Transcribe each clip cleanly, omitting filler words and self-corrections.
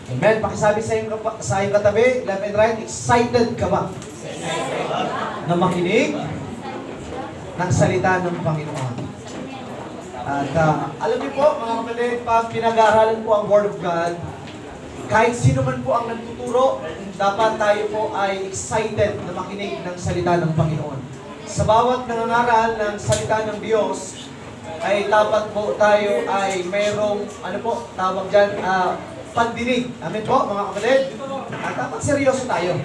Amen. Pakisabi sa iyong katabi, left and right, excited ka ba? Na makinig ng salita ng Panginoon. At alam niyo po, mga kapatid, pag pinag-aaralan po ang Word of God, kahit sino man po ang nagtuturo, dapat tayo po ay excited na makinig ng salita ng Panginoon. Sa bawat nangangaral ng salita ng Diyos, ay dapat po tayo ay mayroong, ano po, tawag dyan, pandinig. Amen po, mga kapatid? At dapat seryoso tayo.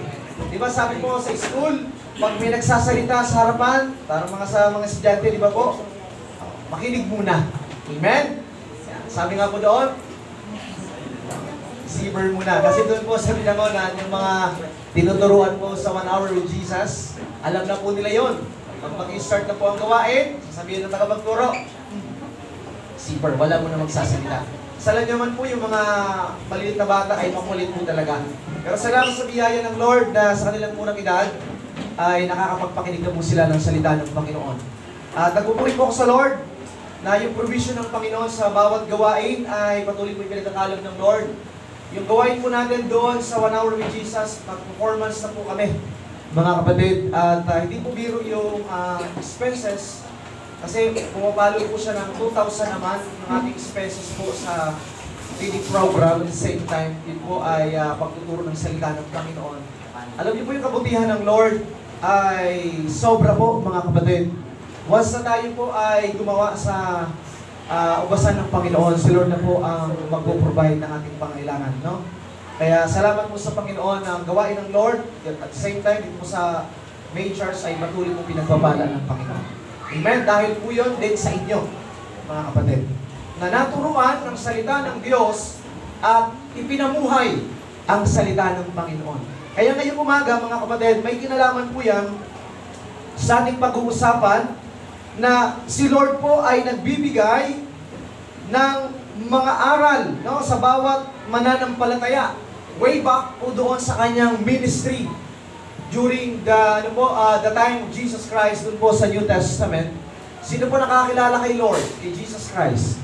Di ba sabi po sa school, pag may nagsasalita sa harapan, parang sa mga estudyante, di ba po? Makinig muna. Amen? Sabi nga po doon, receiver muna. Kasi doon po sa pinangonan, yung mga tinuturuan po sa 1 hour with Jesus, alam na po nila yon. Pag mag-start na po ang gawain, sasabihin ng tagapagturo, receiver, wala mo na magsasalita. Salan naman po yung mga maliit na bata ay makulit po talaga. Pero salamat sa biyaya ng Lord na sa kanilang unang edad, ay nakakapagpakinig na po sila ng salita ng Panginoon. At nagpupuri po ako sa Lord na yung provision ng Panginoon sa bawat gawain ay patuloy po yung pinagkakalog ng Lord. Yung gawain po natin doon sa 1 hour with Jesus, mag-performance na po kami, mga kapatid. At hindi po biro yung expenses, kasi pumapalo po siya ng 2,000 naman ng ating expenses po sa feeding program. At the same time, yun po ay pagtuturo ng salita ng Panginoon. Alam niyo po yung kabutihan ng Lord ay sobra po, mga kapatid. Once na tayo po ay gumawa sa ubasan ng Panginoon, si Lord na po ang magpo-provide ng ating pangailangan, no? Kaya salamat po sa Panginoon ang gawain ng Lord. At the same time, dito po sa main church ay patuloy po pinagbabala ng Panginoon. Amen? Dahil po yun din sa inyo, mga kapatid, na naturuan ng salita ng Diyos at ipinamuhay ang salita ng Panginoon. Kaya ngayong umaga, mga kapatid, may kinalaman po yan sa ating pag-uusapan na si Lord po ay nagbibigay ng mga aral, no, sa bawat mananampalataya. Way back po doon sa kanyang ministry. During the time of Jesus Christ, dun po sa New Testament, sino po nakakilala kay Lord, kay Jesus Christ?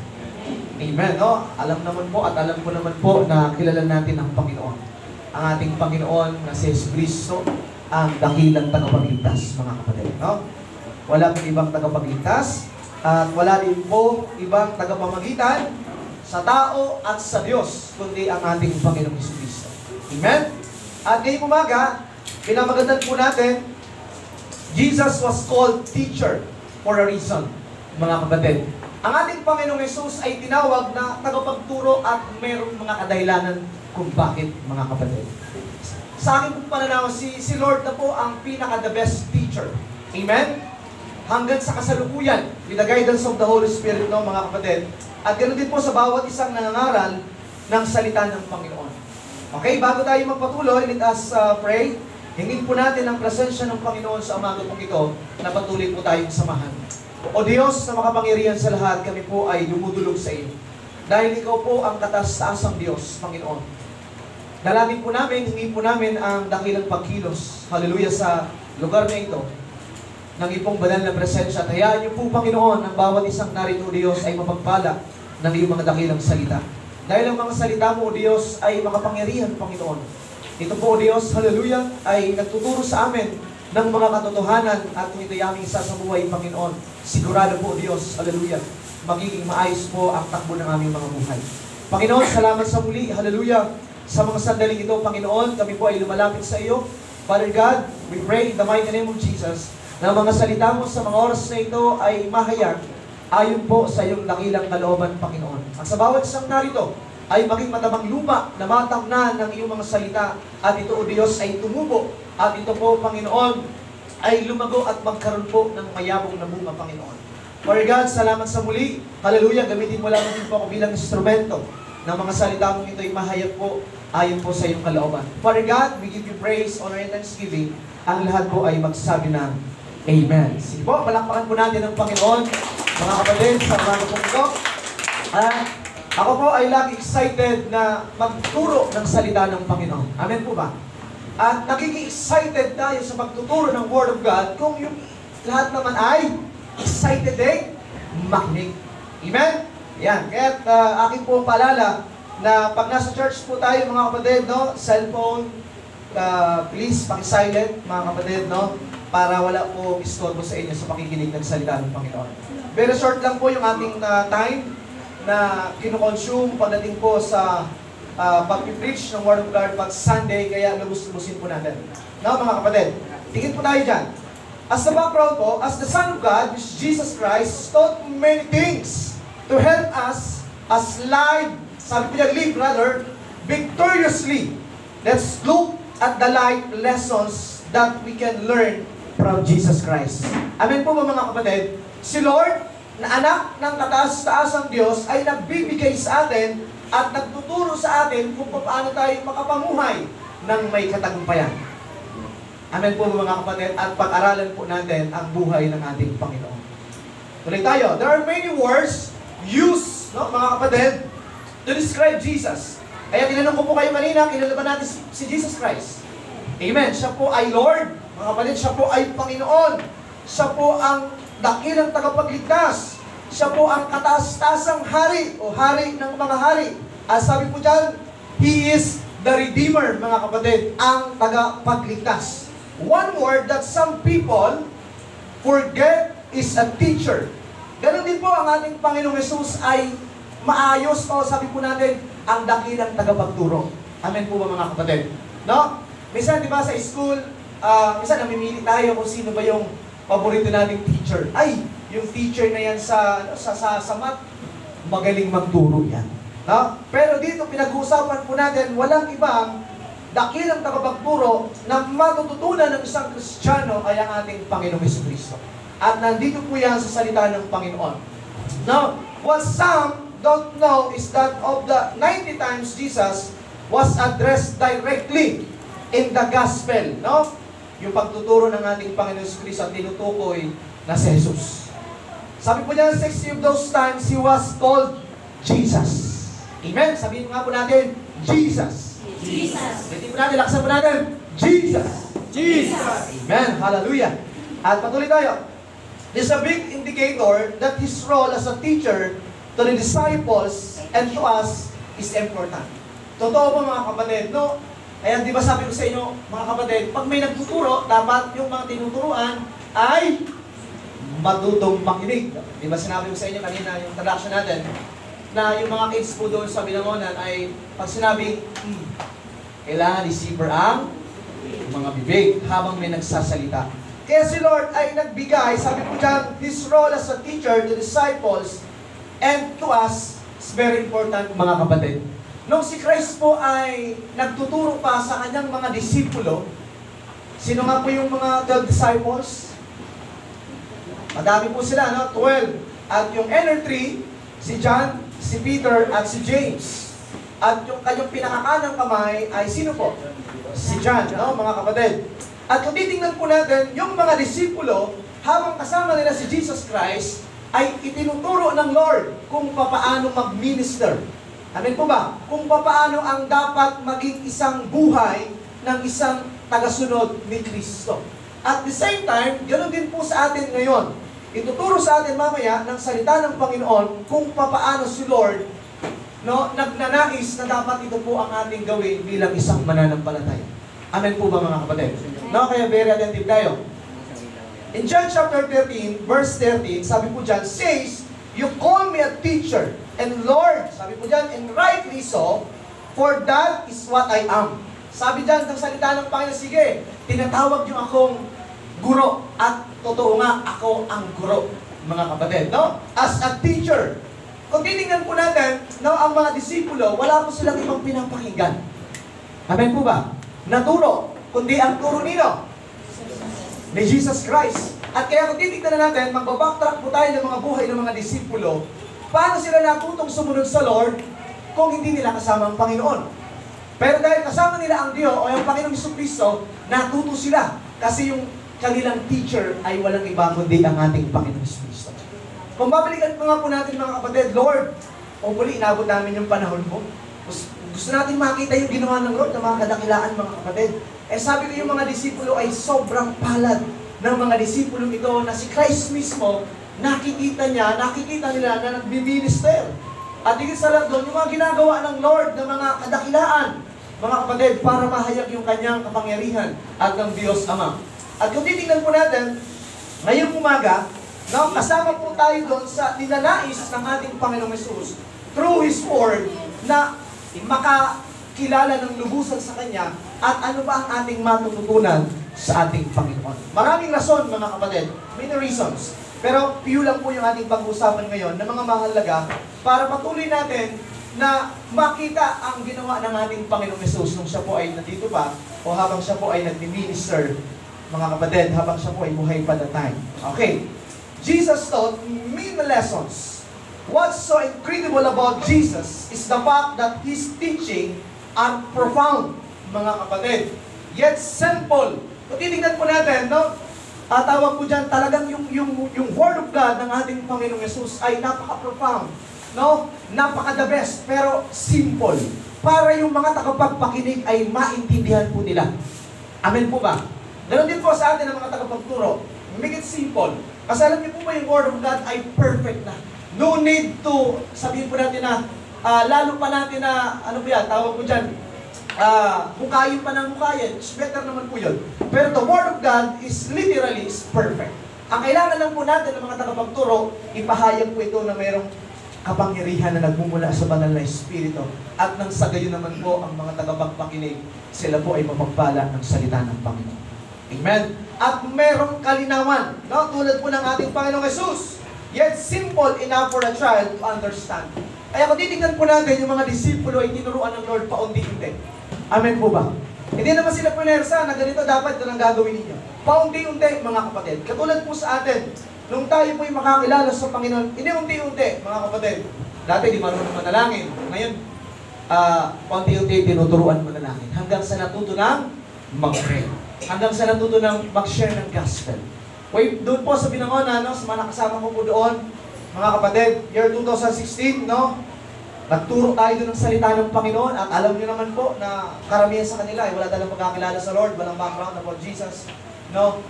Amen, no? Alam naman po at alam ko naman po na kilala natin ang Panginoon. Ang ating Panginoon na si Jesucristo, ang dakilang tagapagligtas, mga kapatid, no? Wala pong ibang tagapagligtas at wala din po ibang tagapamagitan sa tao at sa Diyos, kundi ang ating Panginoong Jesucristo. Amen? At ngayong umaga, pinamagatan po natin, Jesus was called teacher for a reason, mga kapatid. Ang ating Panginoong Jesus ay tinawag na tagapagturo at mayroong mga kadahilanan kung bakit, mga kapatid. Sa akin pong pananaw, si Lord na po ang pinaka-the best teacher. Amen? Hanggang sa kasalukuyan, with the guidance of the Holy Spirit, no, mga kapatid. At ganoon din po sa bawat isang nangangaral ng salita ng Panginoon. Okay, bago tayo magpatuloy, let us pray. Hingin po natin ang presensya ng Panginoon sa umaga pong ito na patuloy po tayong samahan. O Diyos na makapangyarihan sa lahat, kami po ay dumudulog sa iyo. Dahil ikaw po ang kataas-taasang Diyos, Panginoon. Dalangin po namin, hingin po namin ang dakilang pagkilos, hallelujah, sa lugar na ito, ng ipong banal na presensya. At hayaan niyo po, Panginoon, ang bawat isang narito, Diyos, ay mapagpala ng iyong mga dakilang salita. Dahil ang mga salita mo, Diyos, ay makapangyarihan, Panginoon. Ito po, Diyos, hallelujah, ay nagtuturo sa amin ng mga katotohanan at kung ito'y aming sasabuhay, Panginoon. Sigurado po, Diyos, hallelujah, magiging maayos po ang takbo ng aming mga buhay. Panginoon, salamat sa muli, hallelujah, sa mga sandaling ito, Panginoon, kami po ay lumalapit sa iyo. Father God, we pray in the mighty name of Jesus, na mga salita mo sa mga oras na ito ay mahayag ayon po sa iyong dakilang kalooban, Panginoon. At sa bawat isang narito, ay maging matabang lupa na matangnan ng iyong mga salita at ito, O Diyos, ay tumubo at ito po, Panginoon, ay lumago at magkaroon po ng mayabong na bunga, Panginoon. Lord God, salamat sa muli. Hallelujah, gamitin mo lang din po ako bilang instrumento ng mga salita mong ito ay mahayag po ayon po sa iyong kalooban. Father God, we give you praise, honor, and thanksgiving. Ang lahat po ay magsabi ng Amen. Sige po, palakpakan po natin ang Panginoon, mga kapatid, sa mga po ito. Ako po ay lagi excited na magturo ng salita ng Panginoon. Amen po ba? At nagiging excited tayo sa pagtuturo ng Word of God kung yung lahat naman ay excited din makinig. Amen? Yan. Kaya aking po paalala, na pag nasa church po tayo mga kapatid, no, cellphone, please paki-silent mga kapatid, no, para wala po istorbo sa inyo sa pakikinig ng salita ng Panginoon. Very short lang po yung ating time na kinoconsume pagdating po sa pag-preach ng Word of God pag Sunday, kaya lubos-lubusin po natin. No, mga kapatid, tingin po tayo dyan. As the background po, as the Son of God, which is Jesus Christ, taught many things to help us as live, sabi po niya, live rather, victoriously. Let's look at the life lessons that we can learn from Jesus Christ. Amen po ba mga kapatid? Si Lord, na anak ng kataas-taasang Diyos, ay nagbibigay sa atin at nagtuturo sa atin kung paano tayo makapamuhay ng may katagumpayan. Amen po mga kapatid, at pag-aralan po natin ang buhay ng ating Panginoon. Tuloy tayo. There are many words used, no, mga kapatid, to describe Jesus. Kaya tinanong ko po kayo kanina, kilala ba natin si Jesus Christ? Amen. Siya po ay Lord, mga kapatid, siya po ay Panginoon. Siya po ang dakilang tagapagligtas. Siya po ang kataas-tasang hari o hari ng mga hari. At sabi po dyan, He is the Redeemer, mga kapatid, ang tagapagligtas. One word that some people forget is a teacher. Ganon din po ang ating Panginoong Jesus ay maayos o sabi po natin, ang dakilang tagapagturo. Amen po ba mga kapatid? No? Minsan, di ba sa school, minsan namimili tayo kung sino ba yung paborito nating teacher. Ay, yung teacher na yan sa math, magaling magturo yan. No? Pero dito, pinag-uusapan po natin, walang ibang dakilang tagapagturo na matututunan ng isang Kristiyano ay ang ating Panginoong Jesucristo. At nandito po yan sa salita ng Panginoon. Now, what some don't know is that of the 90 times Jesus was addressed directly in the gospel, no? Yung pagtuturo ng ating Panginoon Jesucristo at tinutukoy na si Jesus. Sabi po niya, 60 of those times, He was called Jesus. Amen? Sabihin nga po natin, Jesus. Jesus. Sabihin po natin, laksan po natin, Jesus. Jesus. Amen. Hallelujah. At patuloy tayo. This is a big indicator that His role as a teacher to the disciples and to us is important. Totoo po mga kapatid, no? Kaya di ba sabi ko sa inyo, mga kapatid, pag may nagtuturo, dapat yung mga tinuturuan ay matutong makinig. Di ba sinabi ko sa inyo kanina, yung introduction natin, na yung mga kids po doon sa Binangonan ay pag sinabing, kailangan receiver ang mga bibig habang may nagsasalita. Kaya si Lord ay nagbigay, sabi po dyan, His role as a teacher to disciples and to us is very important mga kapatid. Nung si Christ po ay nagtuturo pa sa kanyang mga disipulo, sino nga po yung mga 12 disciples? Madami po sila, no? 12. At yung inner 3, si John, si Peter, at si James. At yung kanyang pinakakanang kamay ay sino po? Si John, no? Mga kapatid. At kung titingnan po natin, yung mga disipulo, habang kasama nila si Jesus Christ, ay itinuturo ng Lord kung papaano mag-minister. Amen po ba? Kung papaano ang dapat maging isang buhay ng isang tagasunod ni Kristo. At the same time, ganoon din po sa atin ngayon. Ituturo sa atin mamaya ng salita ng Panginoon kung papaano si Lord nagnanais na dapat ito po ang ating gawin bilang isang mananampalataya. Amen po ba mga kapatid? Kaya very attentive tayo. In John chapter 13, verse 13, sabi po dyan, says, you call me a teacher and Lord, sabi po dyan, and rightly so, for that is what I am. Sabi dyan, ng salita ng Panginoon, sige, tinatawag niyo akong guro. At totoo nga, ako ang guro, mga kapatid. No? As a teacher. Kung titingnan po natin, ang mga disipulo, wala po silang ibang pinapakinggan. Amen po ba? Naturo, kundi ang turo nino ni Jesus Christ. At kaya kung titignan na natin, magbabacktrack po tayo ng mga buhay ng mga disipulo, paano sila natutong sumunod sa Lord kung hindi nila kasama ang Panginoon? Pero dahil kasama nila ang Diyos o yung Panginoong Jesucristo, natuto sila. Kasi yung kanilang teacher ay walang iba kundi ang ating Panginoong Jesucristo. Kung babalikan po nga po natin mga kapatid, Lord, hopefully inabot namin yung panahon mo. Gusto natin makita yung ginawa ng Lord na mga kadakilaan mga kapatid. Sabi ko yung mga disipulo ay sobrang palad ng mga disipulo ito na si Christ mismo, nakikita nila na nagbi-minister. At higit sa lahat doon, yung mga ginagawa ng Lord ng mga kadakilaan, mga kapatid, para mahayag yung kanyang kapangyarihan at ng Diyos Ama. At kung titingnan po natin, ngayong umaga, no, kasama po tayo doon sa ninanais ng ating Panginoong Hesus through His Word na makakilala ng lubusan sa Kanya at ano ba ang ating matututunan sa ating Panginoon. Maraming rason, mga kapatid, many reasons. Pero few lang po yung ating pag-uusapan ngayon na mga mahalaga para patuloy natin na makita ang ginawa ng ating Panginoong Hesus nung siya po ay nandito pa o habang siya po ay nag-minister, mga kapatid, habang siya po ay buhay pa that time. Okay. Jesus taught many lessons. What's so incredible about Jesus is the fact that His teaching are profound, mga kapatid. Yet simple. Kung titignan po natin, no? Tawag po dyan, talagang yung Word of God ng ating Panginoong Hesus ay napaka-profound. No? Napaka-the best, pero simple. Para yung mga tagapagpakinig ay maintindihan po nila. Amen po ba? Ganon din po sa atin ng mga tagapagturo. Make it simple. Kasi alam niyo po ba yung Word of God ay perfect na. No need to, sabihin po natin na, lalo pa natin na, ano ba yan, tawag po dyan, hukayin pa ng hukayin. It's better naman po yun. Pero the Word of God is literally is perfect. Ang kailangan lang po natin ng mga tagapagturo, ipahayag po ito na mayroong kapangyarihan na nagmumula sa banal na Espiritu. At nang sa gayon naman po, ang mga tagapagpakinig, sila po ay mapagpala ng salita ng Panginoon. Amen? At merong kalinawan, no? Tulad po ng ating Panginoong Hesus. Yet simple enough for a child to understand. Kaya kung titignan po natin, yung mga disipulo ay tinuruan ng Lord paunti-unti. Amen po ba? Hindi naman sila punersa na ganito dapat ito ang gagawin ninyo. Paunti-unti, mga kapatid. Katulad po sa atin, nung tayo po ay makakilala sa Panginoon, hindi unti-unti, mga kapatid. Dati di marunong manalangin. Ngayon, paunti-unti tinuturuan manalangin. Hanggang sa natuto ng mag-pray. Hanggang sa natuto ng mag-share ng gospel. Wait, doon po sa Binangonan, no, sa mga nakasama ko po doon, mga kapatid, year 2016, no, nagturo tayo doon ng salita ng Panginoon at alam niyo naman po na karamihan sa kanila ay wala dalang pagkakilala sa Lord, walang background about Jesus, no.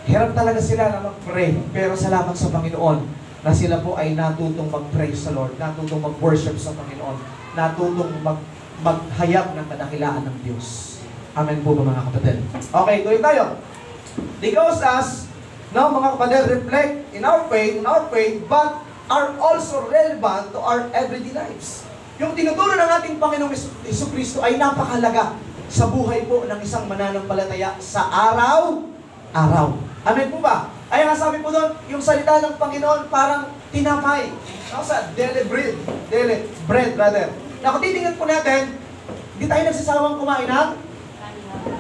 Hirap talaga sila na mag-pray, pero salamat sa Panginoon na sila po ay natutong mag-pray sa Lord, natutong mag-worship sa Panginoon, natutong maghayag ng kadakilaan ng Diyos. Amen po mga kapatid. Okay, tuloy tayo. Because us, no, mga kapatid, reflect in our faith, but are also relevant to our everyday lives. Yung tinuturo ng ating Panginoong Jesucristo ay napakahalaga sa buhay po ng isang mananampalataya sa araw-araw. Amen po ba? Ay nga sabi po doon, yung salita ng Panginoon parang tinapay. No, sa daily bread rather. Na kung titingnan po natin, hindi tayo nagsasawang kumain ng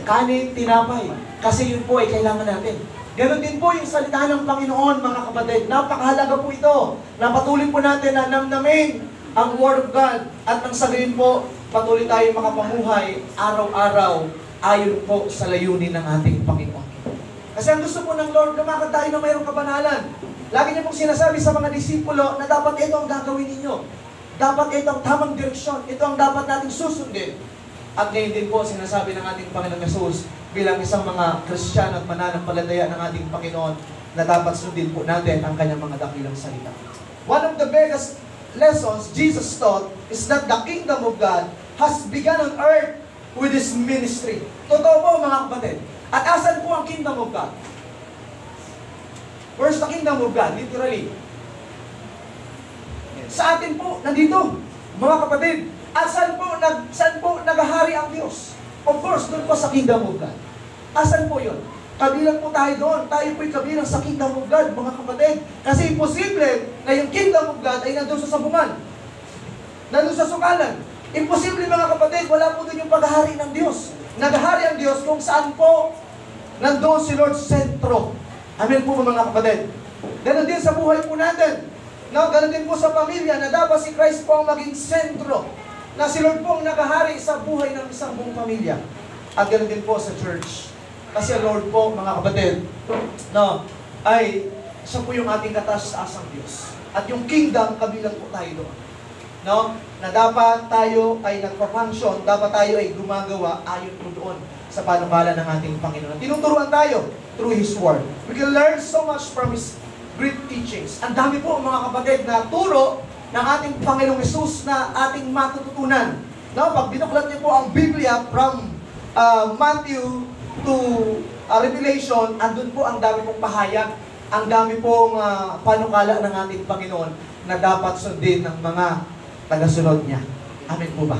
kanin, tinapay. Kasi yun po ay kailangan natin. Ganon din po yung salita ng Panginoon, mga kapatid. Napakahalaga po ito. Napatuloy po natin na namnamin ang Word of God. At nang sa gayon po, patuloy tayo makapamuhay araw-araw ayon po sa layunin ng ating Panginoon. Kasi ang gusto po ng Lord, lumakad tayo na mayroong kabanalan. Lagi niya pong sinasabi sa mga disipulo na dapat ito ang gagawin ninyo. Dapat ito ang tamang direksyon. Ito ang dapat nating susundin. At ngayon din po, sinasabi ng ating Panginoong Hesus bilang isang mga Kristiyano at mananampalataya ng ating Panginoon na dapat sundin po natin ang kanyang mga dakilang salita. One of the biggest lessons Jesus taught is that the kingdom of God has begun on earth with His ministry. Totoo po mga kapatid. At asan po ang kingdom of God? Where's the kingdom of God? Literally. Sa atin po, nandito. Mga kapatid, at saan po naghahari ang Diyos? Of course, doon po sa kingdom of God. Asan po yun? Kabilang po tayo doon. Tayo po'y kabilang sa kingdom of God, mga kapatid. Kasi imposible na yung kingdom of God ay nandun sa sabungan. Nandun sa sukalan. Imposible mga kapatid, wala po doon yung paghahari ng Diyos. Naghahari ang Diyos kung saan po nandun si Lord sentro. Amen po mga kapatid. Ganon din sa buhay po natin. No, ganon din po sa pamilya na dapat si Christ po ang maging sentro. Na si Lord po ang nakahari sa buhay ng isang buong pamilya. At ganoon din po sa church. Kasi ang Lord po, mga kapatid, no, ay siya po yung ating kataas-taasang Diyos. At yung kingdom, kabilang po tayo doon. No? Na dapat tayo ay nagpa-function, dapat tayo ay gumagawa ayon po doon sa panukala ng ating Panginoon. Tinuturuan tayo through His Word. We can learn so much from His great teachings. Ang dami po mga kapatid na turo ng ating Panginoong Hesus na ating matututunan. No, pag binuklat niyo po ang Biblia from Matthew to Revelation, andun po ang dami pong pahayag, ang dami pong panukala ng ating Panginoon na dapat sundin ng mga tagasunod niya. Amen po ba?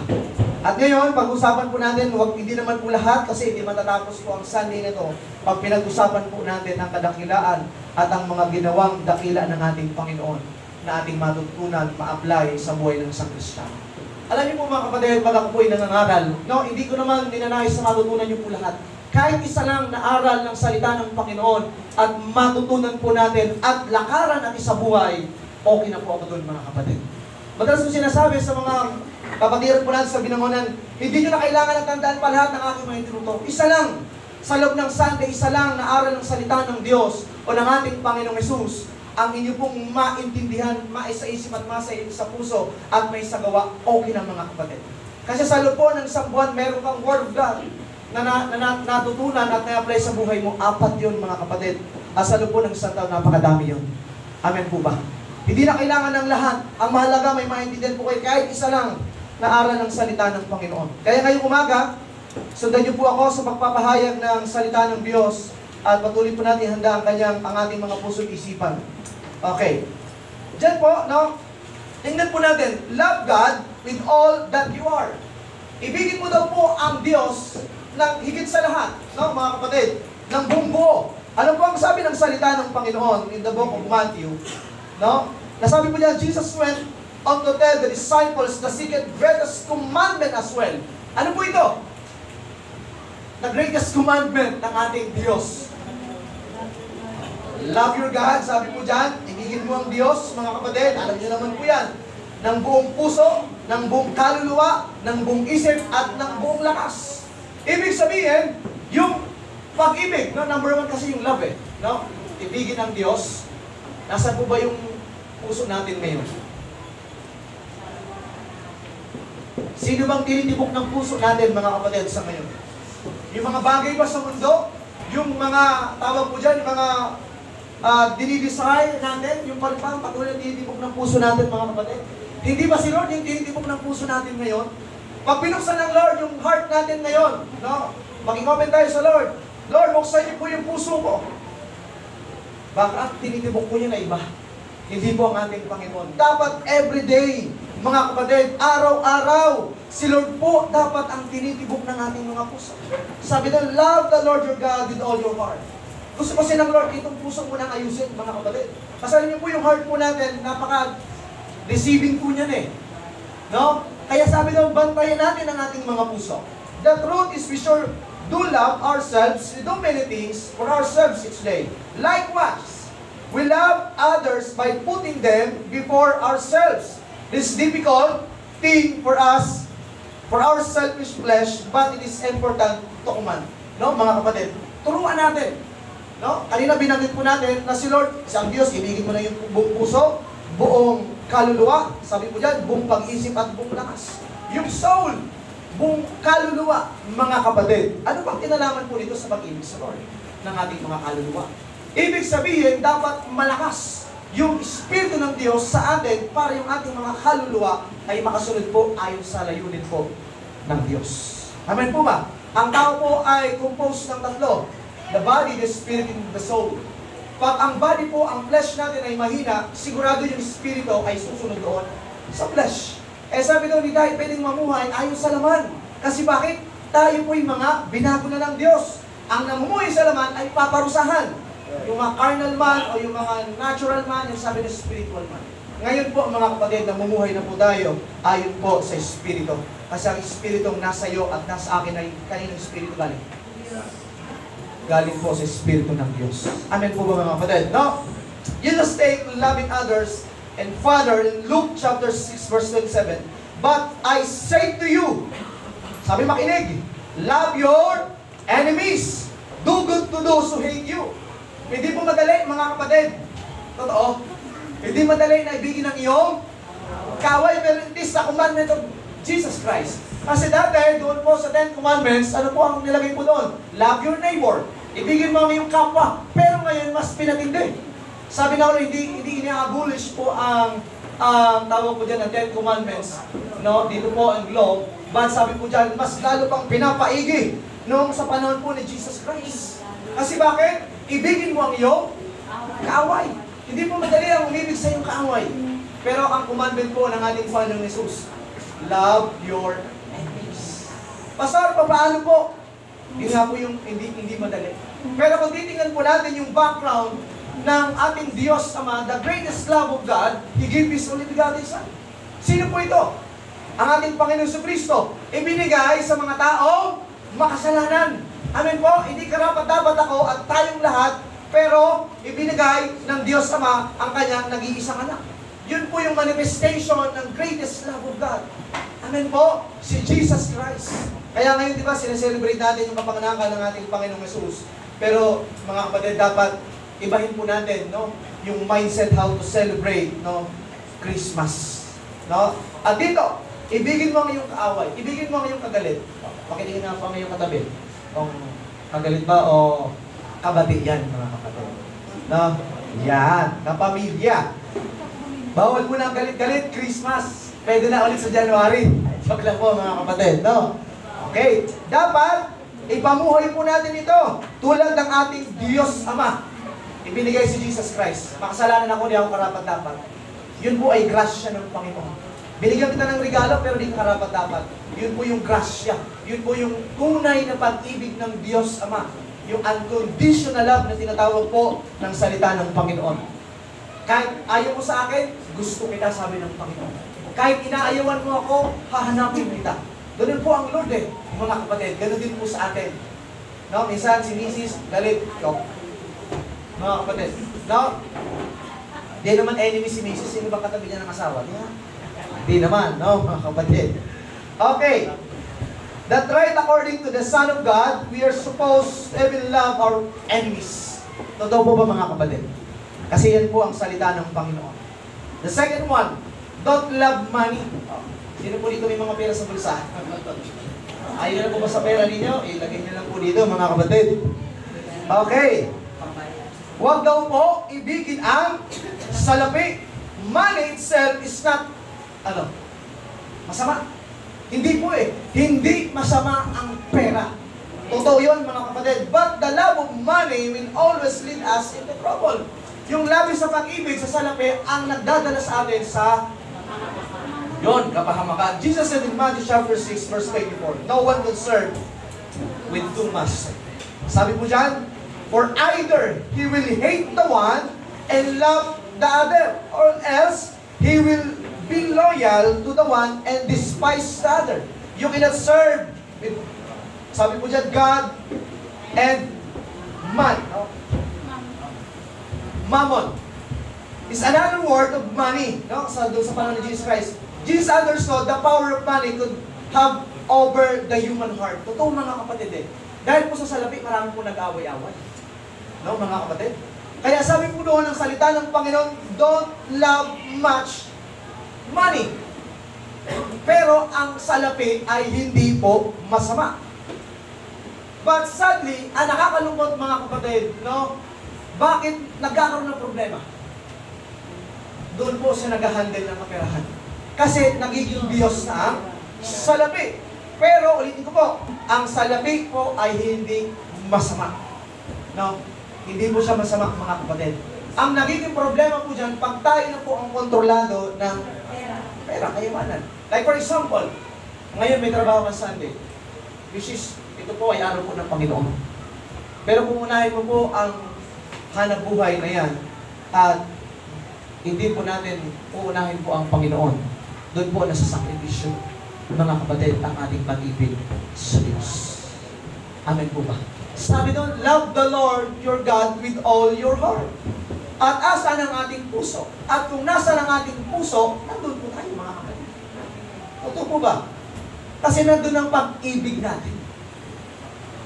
At ngayon, pag-usapan po natin, hindi naman po lahat kasi hindi matatapos po ang Sunday na ito. Pag pinag-usapan po natin ang kadakilaan at ang mga ginawang dakila ng ating Panginoon na ating matutunan, ma-apply sa buhay ng isang Kristiyano. Alam niyo po mga kapatid, pag ako po'y nangangaral, no, hindi ko naman ninanais na matutunan niyo po lahat. Kahit isa lang na aral ng salita ng Panginoon at matutunan po natin at lakaran ang isa buhay, okay na po ako doon mga kapatid. Madalas ko sinasabi sa mga kapatiran po natin sa binangonan, hindi nyo na kailangan na tandaan pa lahat ng aking mga tinuturo. Isa lang, sa loob ng Sunday, isa lang na aral ng salita ng Diyos o ng ating Panginoong Hesus, ang inyo pong maintindihan, maisaisip at masaisip sa puso at may sagawa, okay na mga kapatid. Kasi sa loob po ng isang buwan, meron kang Word of God na natutunan at na-apply sa buhay mo. 4 yun mga kapatid. At sa loob po ng isang taon, napakadami yun. Amen po ba? Hindi na kailangan ng lahat. Ang mahalaga, may maintindihan po kayo kahit isa lang na aral ng salita ng Panginoon. Kaya ngayong umaga, sundan niyo po ako sa pagpapahayag ng salita ng Diyos at patuloy po natin handa ang ating mga puso at isipan. Okay. Diyan po, no? Tingnan po natin, love God with all that you are. Ibigin mo daw po ang Diyos ng higit sa lahat, no, mga kapatid, ng buong buo. Ano po ang sabi ng salita ng Panginoon in the book of Matthew? No? Nasabi po niya, Jesus went on to tell the disciples the second greatest commandment as well. Ano po ito? The greatest commandment ng ating Diyos. Love your God, sabi po dyan, ibigin mo ang Diyos, mga kapatid, alam niyo naman po yan, ng buong puso, ng buong kaluluwa, ng buong isip, at ng buong lakas. Ibig sabihin, yung pag-ibig, no? Number 1 kasi yung love no? Ibigin ang Diyos. Nasaan po ba yung puso natin ngayon? Sino bang tinitibok ng puso natin, mga kapatid, sa ngayon? Yung mga bagay ba sa mundo? Yung mga, tawag po dyan, yung mga dinidesire natin, yung palipang patuloy na tinitibok ng puso natin, mga kapatid? Hindi ba si Lord yung tinitibok ng puso natin ngayon? Pag pinuksan ng Lord yung heart natin ngayon, no? Mag-comment tayo sa Lord. Lord, buksan niyo po yung puso ko. Baka tinitibok ko yun na iba. Hindi po ang ating Panginoon. Dapat everyday, mga kapatid, araw-araw, si Lord po dapat ang tinitibok ng ating mga puso. Sabi na, love the Lord your God with all your heart. Gusto kasi ng Lord, itong puso mo nang ayusin, mga kapatid. Kasi alam niyo po yung heart po natin, napaka-receiving po niyan no? Kaya sabi daw, bantayan natin ang ating mga puso. The truth is we sure do love ourselves, we do many things for ourselves each day. Likewise, we love others by putting them before ourselves. This is difficult thing for us, for our selfish flesh, but it is important to command. No, mga kapatid, turuan natin. No? Kanina binanggit po natin na si Lord, isang Diyos, ibigin mo na yung buong puso, buong kaluluwa, sabi po dyan, buong pag-isip at buong lakas. Yung soul, buong kaluluwa, mga kapatid. Ano bang kinalaman po dito sa pag-ibig sa Lord ng ating mga kaluluwa? Ibig sabihin, dapat malakas yung Espiritu ng Diyos sa atin para yung ating mga kaluluwa ay makasunod po ayon sa layunin po ng Diyos. Amen po ba? Ang tao po ay composed ng 3. The body, the spirit, and the soul. Pag ang body po, ang flesh natin ay mahina, sigurado yung espiritu ay susunod doon sa flesh. Eh sabi daw ni Dai, pwedeng mamuhay ayon sa laman. Kasi bakit? Tayo po yung mga binago na ng Diyos. Ang namumuhay sa laman ay paparusahan. Yung mga carnal man o yung mga natural man, yung sabi ng spiritual man. Ngayon po mga kapatid, namumuhay na po tayo ayon po sa espiritu. Kasi ang espiritu nasa iyo at nasa akin ay kaninong espiritu galing? Galing po sa Espiritu ng Diyos. Amen po ba mga kapatid? No? You just take loving others and Father in Luke chapter 6 verse 27. But I say to you, sabi makinig, love your enemies. Do good to those who hate you. Hindi po madali mga kapatid. Totoo. Hindi madali na ibigin ang iyong kaway, pero it is the commandment of Jesus Christ. Kasi dati, doon po sa 10 Commandments, ano po ang nilagay po doon? Love your neighbor. Ibigin mo ang iyong kapwa. Pero ngayon, mas pinatindi. Sabi na ulit, hindi ini-abolish po ang tawag po dyan, ang Ten Commandments, no? Dito po ang law, but sabi po dyan, mas lalo pang pinapaigi noong sa panahon po ni Jesus Christ. Kasi bakit? Ibigin mo ang iyong kaaway. Hindi po madali ang umibig sa iyong kaaway. Pero ang commandment po ng ating Panginoong Jesus, love your enemies. Pastor, paano po? Yun nga po yung hindi madali. Pero kung titingnan po natin yung background ng ating Diyos Ama, the greatest love of God, He gave His only begotten Son. Sino po ito? Ang ating Panginoon Jesucristo. Ibinigay sa mga taong makasalanan. Amen po, hindi karapat-dapat ako at tayong lahat, pero ibinigay ng Diyos Ama ang kanyang nag-iisang anak. Yun po yung manifestation ng greatest love of God. Amen po, si Jesus Christ. Kaya ngayon, di ba, sineselebrate natin yung kapanganakan ng ating Panginoong Jesus. Pero, mga kapatid, dapat ibahin po natin, no, yung mindset how to celebrate, no, Christmas. No? At dito, ibigin mo ang iyong kaaway, ibigin mo ang iyong kagalit. Pakitingin nga po ang iyong katabi. Kung kagalit ba o kabati yan, mga kapatid. No? Yan, kapamilya. Bawal mo na ang galit-galit, Christmas. Pwede na ulit sa January. Joke lang po, mga kapatid, no? Okay, dapat ipamuhay po natin ito tulad ng ating Diyos Ama. Ibinigay si Jesus Christ. Makasalanan ako, di ako karapat-dapat. Yun po ay grasya ng Panginoon. Binigyan kita ng regalo pero di ka karapat-dapat. Yun po yung grasya. Yun po yung tunay na pag-ibig ng Diyos Ama. Yung unconditional love na tinatawag po ng salita ng Panginoon. Kahit ayaw mo sa akin, gusto kita, sabi ng Panginoon. Kahit inaayawan mo ako, hahanapin kita. Ganun po ang Lord mga kapatid. Ganun din po sa atin. No? Minsan si Mrs. galit. Mga kapatid. No? Di naman enemy si Mrs. Sino ba katabi niya ng asawa? Di naman, no? Mga kapatid. Okay. That right according to the Son of God, we are supposed to even love our enemies. Totoo po ba, mga kapatid? Kasi yan po ang salita ng Panginoon. The second one, don't love money. Sino po dito may mga pera sa bulsa? Ayaw na po ba sa pera ninyo? Ilagay nyo lang po dito, mga kapatid. Okay. Huwag daw po ibigin ang salapi. Money itself is not, masama. Hindi po Hindi masama ang pera. Totoo yun, mga kapatid. But the love of money will always lead us into trouble. Yung labis sa pag-ibig sa salapi ang nagdadala sa atin sa kapahamakan. Jesus said in Matthew chapter 6, verse 24, no one will serve with two masters. Sabi po dyan, for either he will hate the one and love the other, or else he will be loyal to the one and despise the other. You cannot serve with, sabi po dyan, God and man. Mammon is another word of money. No? Doon sa panahon ni Jesus Christ. Jesus understood the power of money could have over the human heart. Totoo, mga kapatid Dahil po sa salapi, marami po nag-away-away. No, mga kapatid? Kaya sabi po doon ang salita ng Panginoon, don't love much money. Pero ang salapi ay hindi po masama. But sadly, ang nakakalungkot, mga kapatid, no? Bakit nagkakaroon ng problema? Doon po siya nag-handle ng kaperahan. Kasi nagiging Diyos na ang salapi. Pero ulitin ko po, ang salapi po ay hindi masama. No? Hindi po siya masama, mga kapatid. Ang nagiging problema po dyan, pag tayo na po ang kontrolado ng pera, kayamanan. Like for example, ngayon may trabaho ka Sunday, which is, ito po ay araw po ng Panginoon. Pero kung unahin mo po ang hanap buhay na yan, at hindi po natin uunahin po ang Panginoon, doon po nasasakripisyo, mga kapatid, ang ating pag-ibig sa Diyos. Amen po ba? Sabi doon, love the Lord your God with all your heart. At asan ang ating puso? At kung nasa ang ating puso, nandun po tayo, mga kapatid. Totoo po ba? Kasi nandun ang pag-ibig natin.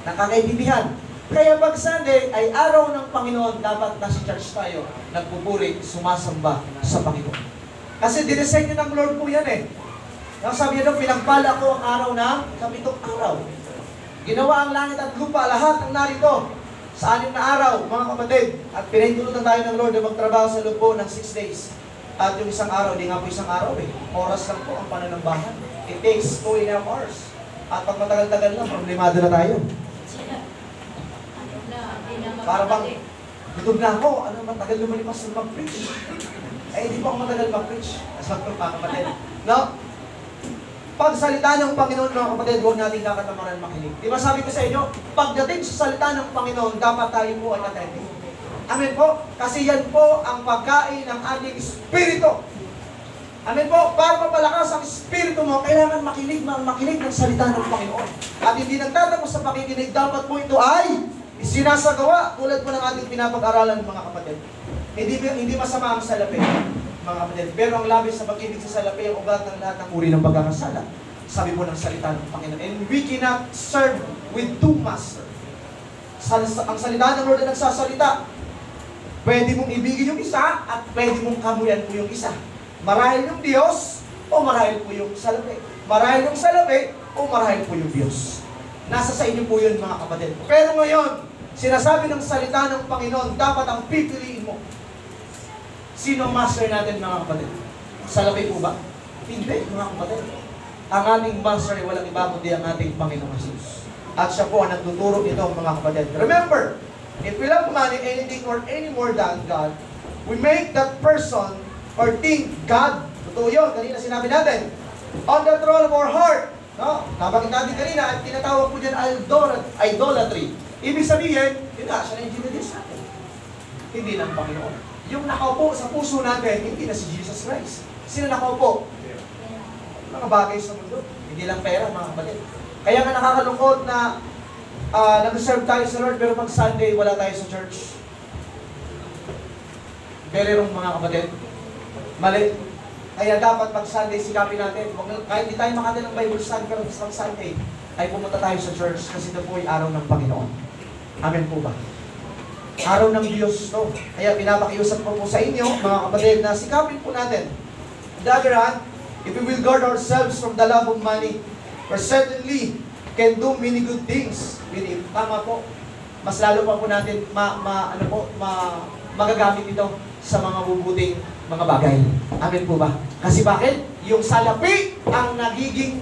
Nakakaintindihan. Kaya pag Sunday ay araw ng Panginoon, dapat nasa church tayo, nagpupuri, sumasamba sa Panginoon. Kasi dinesign niyo ng Lord po yan Sabi niya doon, pinagpala ko ang araw ng kapitong araw. Ginawa ang langit at lupa, lahat ng narito sa 6 na araw, mga kapatid. At pinahintulutan tayo ng Lord na magtrabaho sa loob po ng 6 days. At yung isang araw, di nga po isang araw eh. Oras lang po ang pananambahan. It takes 2.5 hours. At pag matagal-tagal na, problemado na tayo. Para bang, gutom na ako, ano matagal lumalipas na mag-preach. Eh, hindi po ako matagal mag-preach. Asal ko pa kapatid. No? Pag salita ng Panginoon, mga kapatid, huwag natin kakatamaran makinig. Di ba sabi ko sa inyo, pagdating sa salita ng Panginoon, dapat tayo po ay attentive. Amen po? Kasi yan po ang pagkain ng ating espiritu. Amen po? Para mapalakas ang espiritu mo, kailangan makinig ng salita ng Panginoon. At hindi nagtatapos sa pakikinig, dapat po ito ay sinasagawa tulad po ng ating pinapag-aralan, mga kapatid. Hindi masama ang salapi, mga kapatid. Pero ang labis sa pag-ibig sa salapi, ang ugat ng lahat ng uri ng pagkakasala. Sabi po ng salita ng Panginoon. And we cannot serve with two masters. Ang salita ng Lord na nagsasalita. Pwede mong ibigin yung isa at pwede mong kamuyan po yung isa. Marahil yung Diyos o marahil po yung salapi. Marahil yung salapi o marahil po yung Diyos. Nasa sa inyo po yun, mga kapatid. Pero ngayon, sinasabi ng salita ng Panginoon, dapat ang pipiliin mo. Sino ang master natin, mga kapatid? Salapi po ba? Hindi, mga kapatid. Ang ating master ay walang iba kundi ang ating Panginoong Jesus. At siya po ang nagtuturo ito, mga kapatid. Remember, if we love money, anything or any more than God, we make that person or think God. Totoo yun, kanina sinabi natin. On the throne of our heart. No? Nabanggit natin kanina at tinatawag po dyan idolatry. Ibig sabihin, yun na, siya na yung ginadis natin. Hindi ng Panginoon. Yung nakaupo sa puso natin, hindi na si Jesus Christ. Sino nakaupo? Mga bagay sa mundo. Hindi lang pera, mga kapatid. Kaya nga nakakalungkot na nag-serve tayo sa Lord, pero pag Sunday, wala tayo sa church. Very wrong, mga kapatid. Mali. Kaya dapat pag Sunday, sikapin natin. Kahit di tayo makatid ng Bible study, pero pag Sunday, ay pumunta tayo sa church kasi ito po ay araw ng Panginoon. Amen po ba? Araw ng Diyos to. Kaya pinapakiusap ko po sa inyo, mga kapatid, na sikapin po natin. On the other hand, if we will guard ourselves from the love of money, we certainly can do many good things. Tama po. Mas lalo pa po natin magagamit ito sa mga bubuting mga bagay. Amen po ba? Kasi bakit? Yung salapi ang nagiging,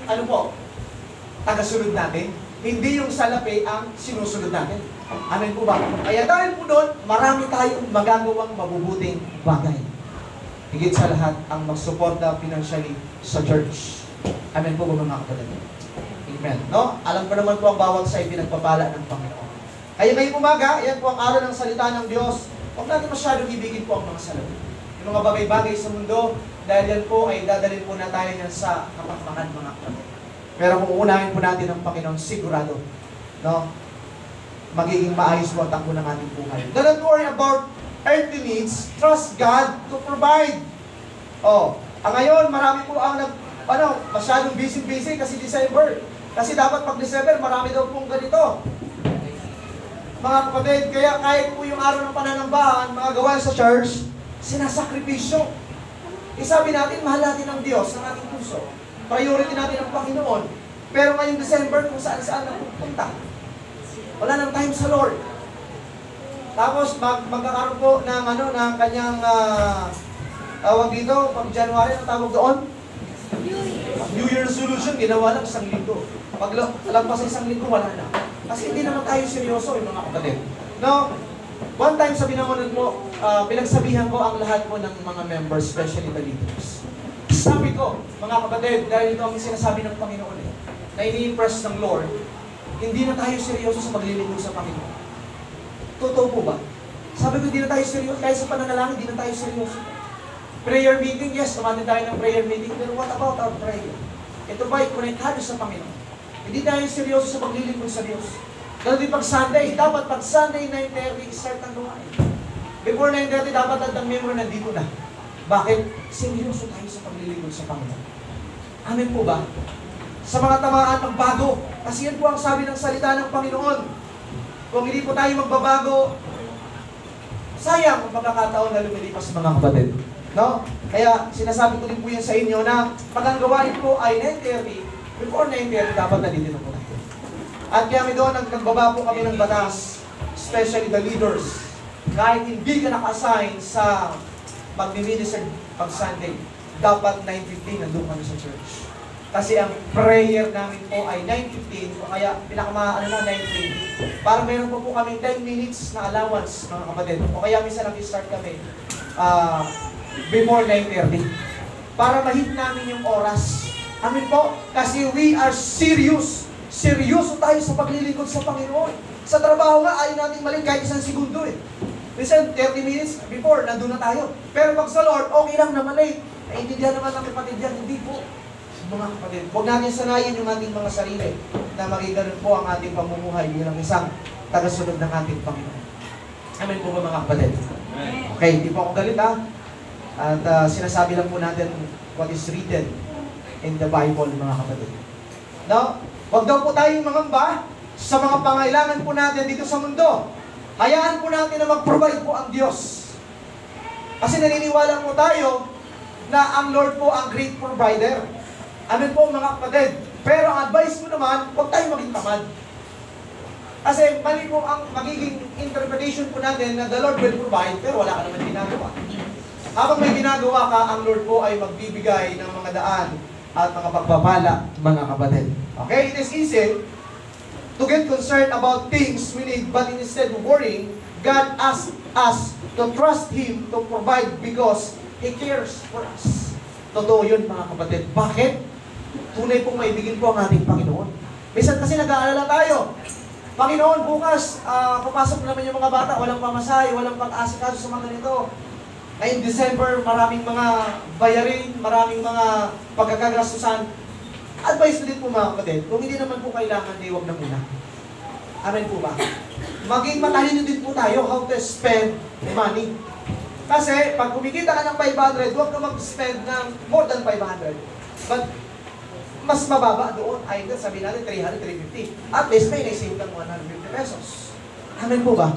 tagasunod natin. Hindi yung salapi ang sinusunod natin. Amen po ba? Kaya dahil po doon, marami tayong magagawang mabubuting bagay. Higit sa lahat, ang magsuporta financially sa church. Amen po ba, mga kapatid? Amen. No? Alam ko naman po ang bawat sa pinagpapala ng Panginoon. Kaya ngayong umaga, yan po ang araw ng salita ng Diyos. Huwag natin masyadong ibigin po ang mga salapi. Yung mga bagay-bagay sa mundo, dahil yan po ay dadalhin po na tayo yan sa kapakpakan, mga kapatid. Pero kung uunahin po natin ang Panginoon, sigurado, no? Magiging maayos po ang takbo ng ating buhay. Do not worry about earthly needs. Trust God to provide. Ngayon, marami po ang masyadong busy kasi December. Kasi dapat pag December, marami daw pong ganito. Mga kapatid, kaya kahit po yung araw ng pananambahan, mga gawain sa church, sinasakripisyo. Isabi natin, mahal natin ang Diyos, ang ating puso. Priority natin ang Panginoon. Pero ngayong December, kung saan-saan na pupunta. Wala nang time sa Lord. Tapos, magkakaroon po ng, ng kanyang, tawag dito, pag January, ang tawag doon? New Year resolution, ginawa lang isang linggo. Pag lagpas sa isang linggo, wala na. Kasi hindi naman tayo seryoso, mga kapatid. No? One time sa binamunan mo, pinagsabihan ko ang lahat po ng mga members, especially the leaders. Sabi ko, mga kapatid, dahil ito ang sinasabi ng Panginoon na ini-impress ng Lord, hindi na tayo seryoso sa paglilingkod sa Panginoon. Totoo po ba? Sabi ko, hindi na tayo seryoso. Kahit sa pananalangin, hindi na tayo seryoso. Prayer meeting, yes, tumatin tayo ng prayer meeting, pero what about our prayer? Ito ba ay konektado sa Panginoon? Hindi tayo seryoso sa paglilingkod sa Diyos. Ganun din pag Sunday, dapat pag Sunday 9:30, start ang gawain. Before 9:30, dapat ang member nandito na. Bakit? Seryoso tayo sa paglilingkod sa Panginoon. Amen po ba? Sa mga tamaan, magbago. Kasi yan po ang sabi ng salita ng Panginoon. Kung hindi po tayo magbabago, sayang ang pagkakataon na lumilipas mga kapatid. No? Kaya sinasabi ko din po yan sa inyo na pag ang gawain po ay 9:30, before 9:30, dapat nandito na po tayo. At kaya doon, nagbaba po kami ng batas, especially the leaders. Kahit hindi ka naka-assign sa pag-minister pag Sunday, dapat 9:15 nandun kami sa church. Kasi ang prayer namin po ay 9:15 o kaya pinakama 9:20. Para meron po kami 10 minutes na allowance, mga kapatid. O kaya minsan nag-start kami before 9:30. Para mahit namin yung oras. Amin po, kasi we are serious. Seryoso tayo sa paglilingkod sa Panginoon. Sa trabaho nga, ayaw natin mali kahit isang segundo eh. Minsan, 30 minutes before, nandun na tayo. Pero pag sa Lord, okay lang na mali. Naintindihan naman ng kapatid yan, hindi po. Mga kapatid, huwag natin sanayin yung ating mga sarili na maging ganun po ang ating pamumuhay bilang isang tagasunod ng ating Panginoon. Amen po ba mga kapatid? Okay, hindi po ako galit ha. At sinasabi lang po natin what is written in the Bible, mga kapatid. No? Huwag daw po tayong mangamba sa mga pangailangan po natin dito sa mundo. Hayaan po natin na mag-provide po ang Diyos. Kasi naniniwala po tayo na ang Lord po ang great provider. Amen po mga kapatid. Pero ang advice ko naman, huwag tayong maging tamad. Kasi mali po ang magiging interpretation po natin na the Lord will provide, pero wala ka naman ginagawa. Habang may ginagawa ka, ang Lord po ay magbibigay ng mga daan at mga pagpapala, mga kapatid. Okay, it is easy to get concerned about things we need, but instead of worrying, God asks us to trust Him to provide because He cares for us. Totoo yun mga kapatid. Bakit? Tunay pong maibigin po ang ating Panginoon. Minsan kasi nag-aalala tayo. Panginoon, bukas, papasok naman yung mga bata, walang pamasahe, walang pag-asikaso sa mga ganito. Ngayong December, maraming mga bayarin, maraming mga pagkakagastusan. Advice din po mga kapatid, kung hindi naman po kailangan, di wag na muna. Amen po ba? Maging matalino din po tayo how to spend money. Kasi pag kumikita ka ng 500, huwag ka mag-spend ng more than 500. But mas mababa doon, either sabihin natin 300, 350. At least may naisave kang 150 pesos. Amen po ba?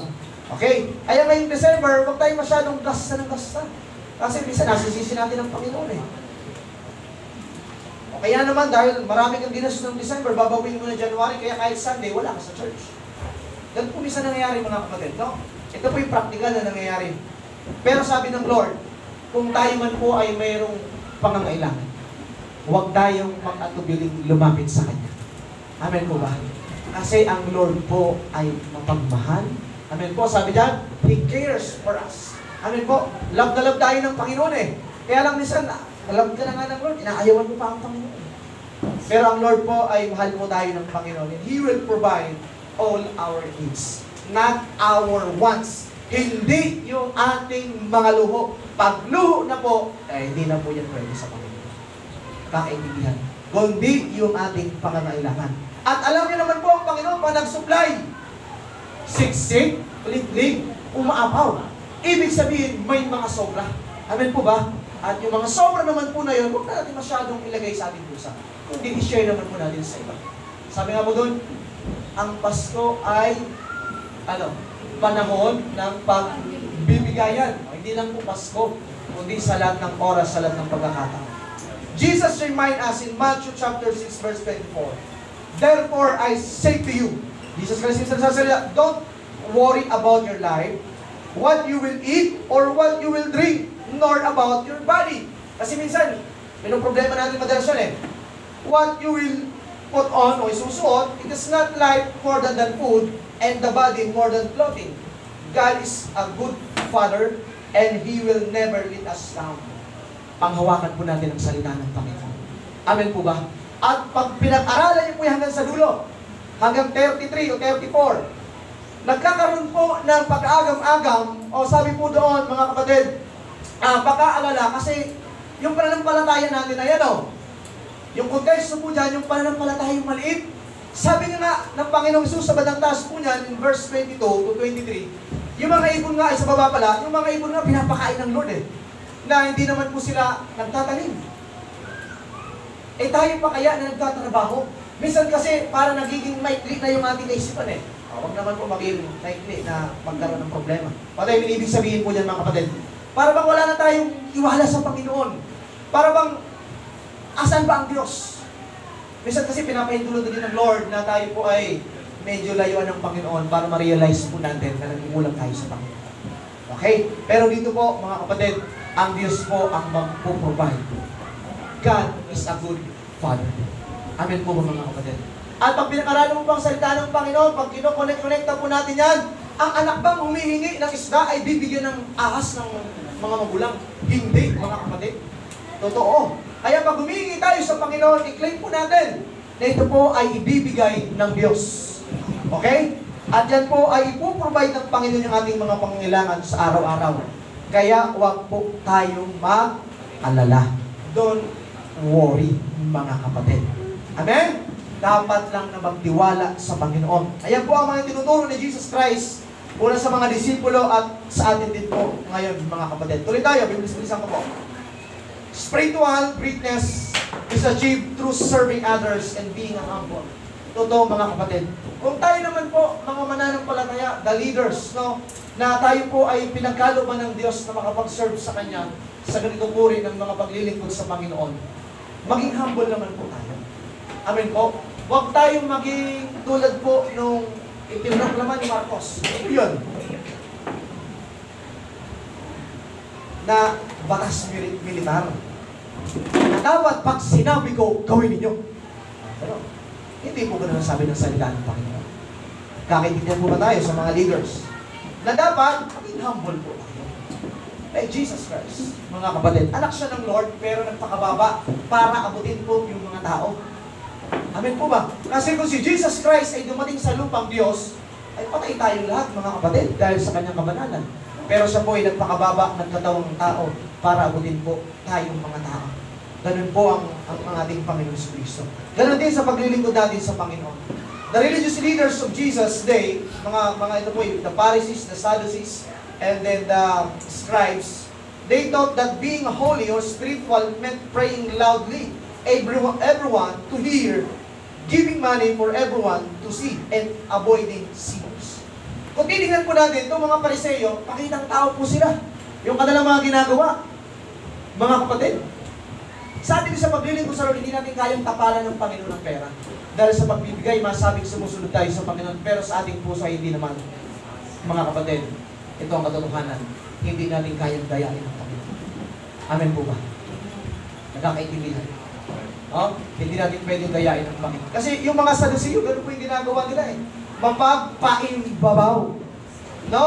Okay? Kaya ngayong December, huwag tayo masyadong gasta ng gasta. Kasi minsan nasisisi natin ang Panginoon eh. O kaya naman, dahil marami kang ginastos ng December, babawin mo na January, kaya kahit Sunday, wala ka sa church. Ganun po minsan nangyayari mga kapatid, no? Ito po yung practical na nangyayari. Pero sabi ng Lord, kung tayo man po ay mayroong pangangailangan, huwag tayong mag-atubiling lumapit sa Kanya. Amen po ba? Kasi ang Lord po ay mapagmahal. Amen po, sabi dyan, He cares for us. Amen po, love na love tayo ng Panginoon eh. Kaya lang minsan, love ka na nga ng Lord, inaayawan mo pa ang Panginoon. Pero ang Lord po ay mahal po tayo ng Panginoon. And He will provide all our needs. Not our wants. Hindi yung ating mga luho. Pag luho na po, hindi na po yan pwede sa Panginoon. Kakaintindihan. Kundi yung ating pangangailangan. At alam niyo naman po ang Panginoon pa nag-supply. Siksik, liglig, umaapaw. Ibig sabihin, may mga sobra. Amen po ba? At yung mga sobra naman po na yun, huwag na natin masyadong ilagay sa ating pusa. Kundi i-share naman po natin sa iba. Sabi nga po doon, ang Pasko ay panahon ng pagbibigayan. Hindi lang po Pasko, kundi sa lahat ng oras, sa lahat ng pagkakataon. Jesus remind us in Matthew chapter 6 verse 24. Therefore I say to you, Jesus Christ himself said, don't worry about your life, what you will eat or what you will drink, nor about your body. Kasi minsan, problema natin madalas yun eh. What you will put on o isusuot, it is not life more than food, and the body more than clothing. God is a good Father, and He will never let us down. Panghawakan po natin ang salita ng Panginoon. Amen po ba? At pag pinag-aralan niyo po hanggang sa dulo, hanggang 33 o 34, nagkakaroon po ng pag-agam-agam, o sabi po doon, mga kapatid, pagkaalala, kasi yung pananampalataya natin na yan, yung konteksto po dyan, yung pananampalataya yung maliit. Sabi niya nga ng Panginoong Hesus sa bandang taas po niyan, in verse 22 to 23, yung mga ibon nga, ay sa baba pala, yung mga ibon nga, pinapakain ng Lord eh. Na hindi naman po sila nagtatanim. Eh tayo pa kaya na nagtatrabaho? Minsan kasi para nagiging maikli na yung ating kaisipan eh. Huwag naman po maging maikli na magkaroon ng problema. Patay, ibig sabihin po dyan mga kapatid. Para bang wala na tayong iwala sa Panginoon. Para bang, asan ba ang Diyos? Minsan kasi pinapahintulot din ng Lord na tayo po ay medyo layuan ng Panginoon para ma-realize po natin na nagmulang tayo sa Panginoon. Okay? Pero dito po, mga kapatid, ang Diyos po ang magpo-provide. God is a good Father. Amen po ba mga kapatid? At pag pinag-aralan mo po ang salita ng Panginoon, pag kino-connect-connecta po natin yan, ang anak bang humihingi ng isda ay bibigyan ng ahas ng mga magulang? Hindi, mga kapatid. Totoo. Kaya pag humihingi tayo sa Panginoon, i-claim po natin na ito po ay ibibigay ng Diyos. Okay? At yan po ay ipoprovide ng Panginoon yung ating mga pangangailangan sa araw-araw. Kaya huwag po tayong mag-alala. Don't worry, mga kapatid. Amen? Dapat lang na magtiwala sa Panginoon. Ayan po ang mga tinuturo ni Jesus Christ una sa mga disipulo at sa atin din po ngayon, mga kapatid. Tuloy tayo, bibilisan ko po. Spiritual greatness is achieved through serving others and being humble. Totoo, mga kapatid. Kung tayo naman po, mga mananampalataya, the leaders, no, na tayo po ay pinagkalooban ng Diyos na makapag-serve sa Kanya sa ganitong uri ng mga paglilingkod sa Panginoon, maging humble naman po tayo. Amen po. Huwag tayong maging tulad po nung ipinroklaman ni Marcos. Yun. Na batas militar. Na dapat pag sinabi ko, gawin ninyo. Pero, hindi po ganun ang sabi ng salita ng Panginoon. Kakaintindihan po ba tayo sa mga leaders? Na dapat, maging humble po tayo. Like Jesus Christ, mga kapatid. Anak siya ng Lord, pero nagpakababa para abutin po yung mga tao. Amen po ba? Kasi kung si Jesus Christ ay dumating sa lupang Diyos, ay patay tayong lahat, mga kapatid, dahil sa kanyang kabanalan. Pero siya po ay nagpakababa, nagkatawang tao para abutin po tayong mga tao. Ganun po ang ating Panginoon Kristo. Ganun din sa paglilingkod natin sa Panginoon. The religious leaders of Jesus' day, mga ito po, the Pharisees, the Sadducees, and then the scribes, they thought that being holy or spiritual meant praying loudly, everyone to hear, giving money for everyone to see, and avoiding sinners. Kung titingnan po natin, itong mga Pariseyo, pakitang tao po sila. Yung kanilang mga ginagawa. Mga kapatid, sa atin sa paglilingkod sa Lord, hindi natin kayang tapalan ng Panginoon ng pera. Dahil sa pagbibigay, masabing sumusunod tayo sa Panginoon, pero sa ating puso ay hindi naman. Mga kapatid, ito ang katotohanan. Hindi natin kayang dayain ng Panginoon. Amen po ba? Nagkakaintindihan. Oh, hindi natin pwedeng dayain ng Panginoon. Kasi yung mga Sadduceo, ganun po yung ginagawa nila eh. Mapagpaimbabaw. No?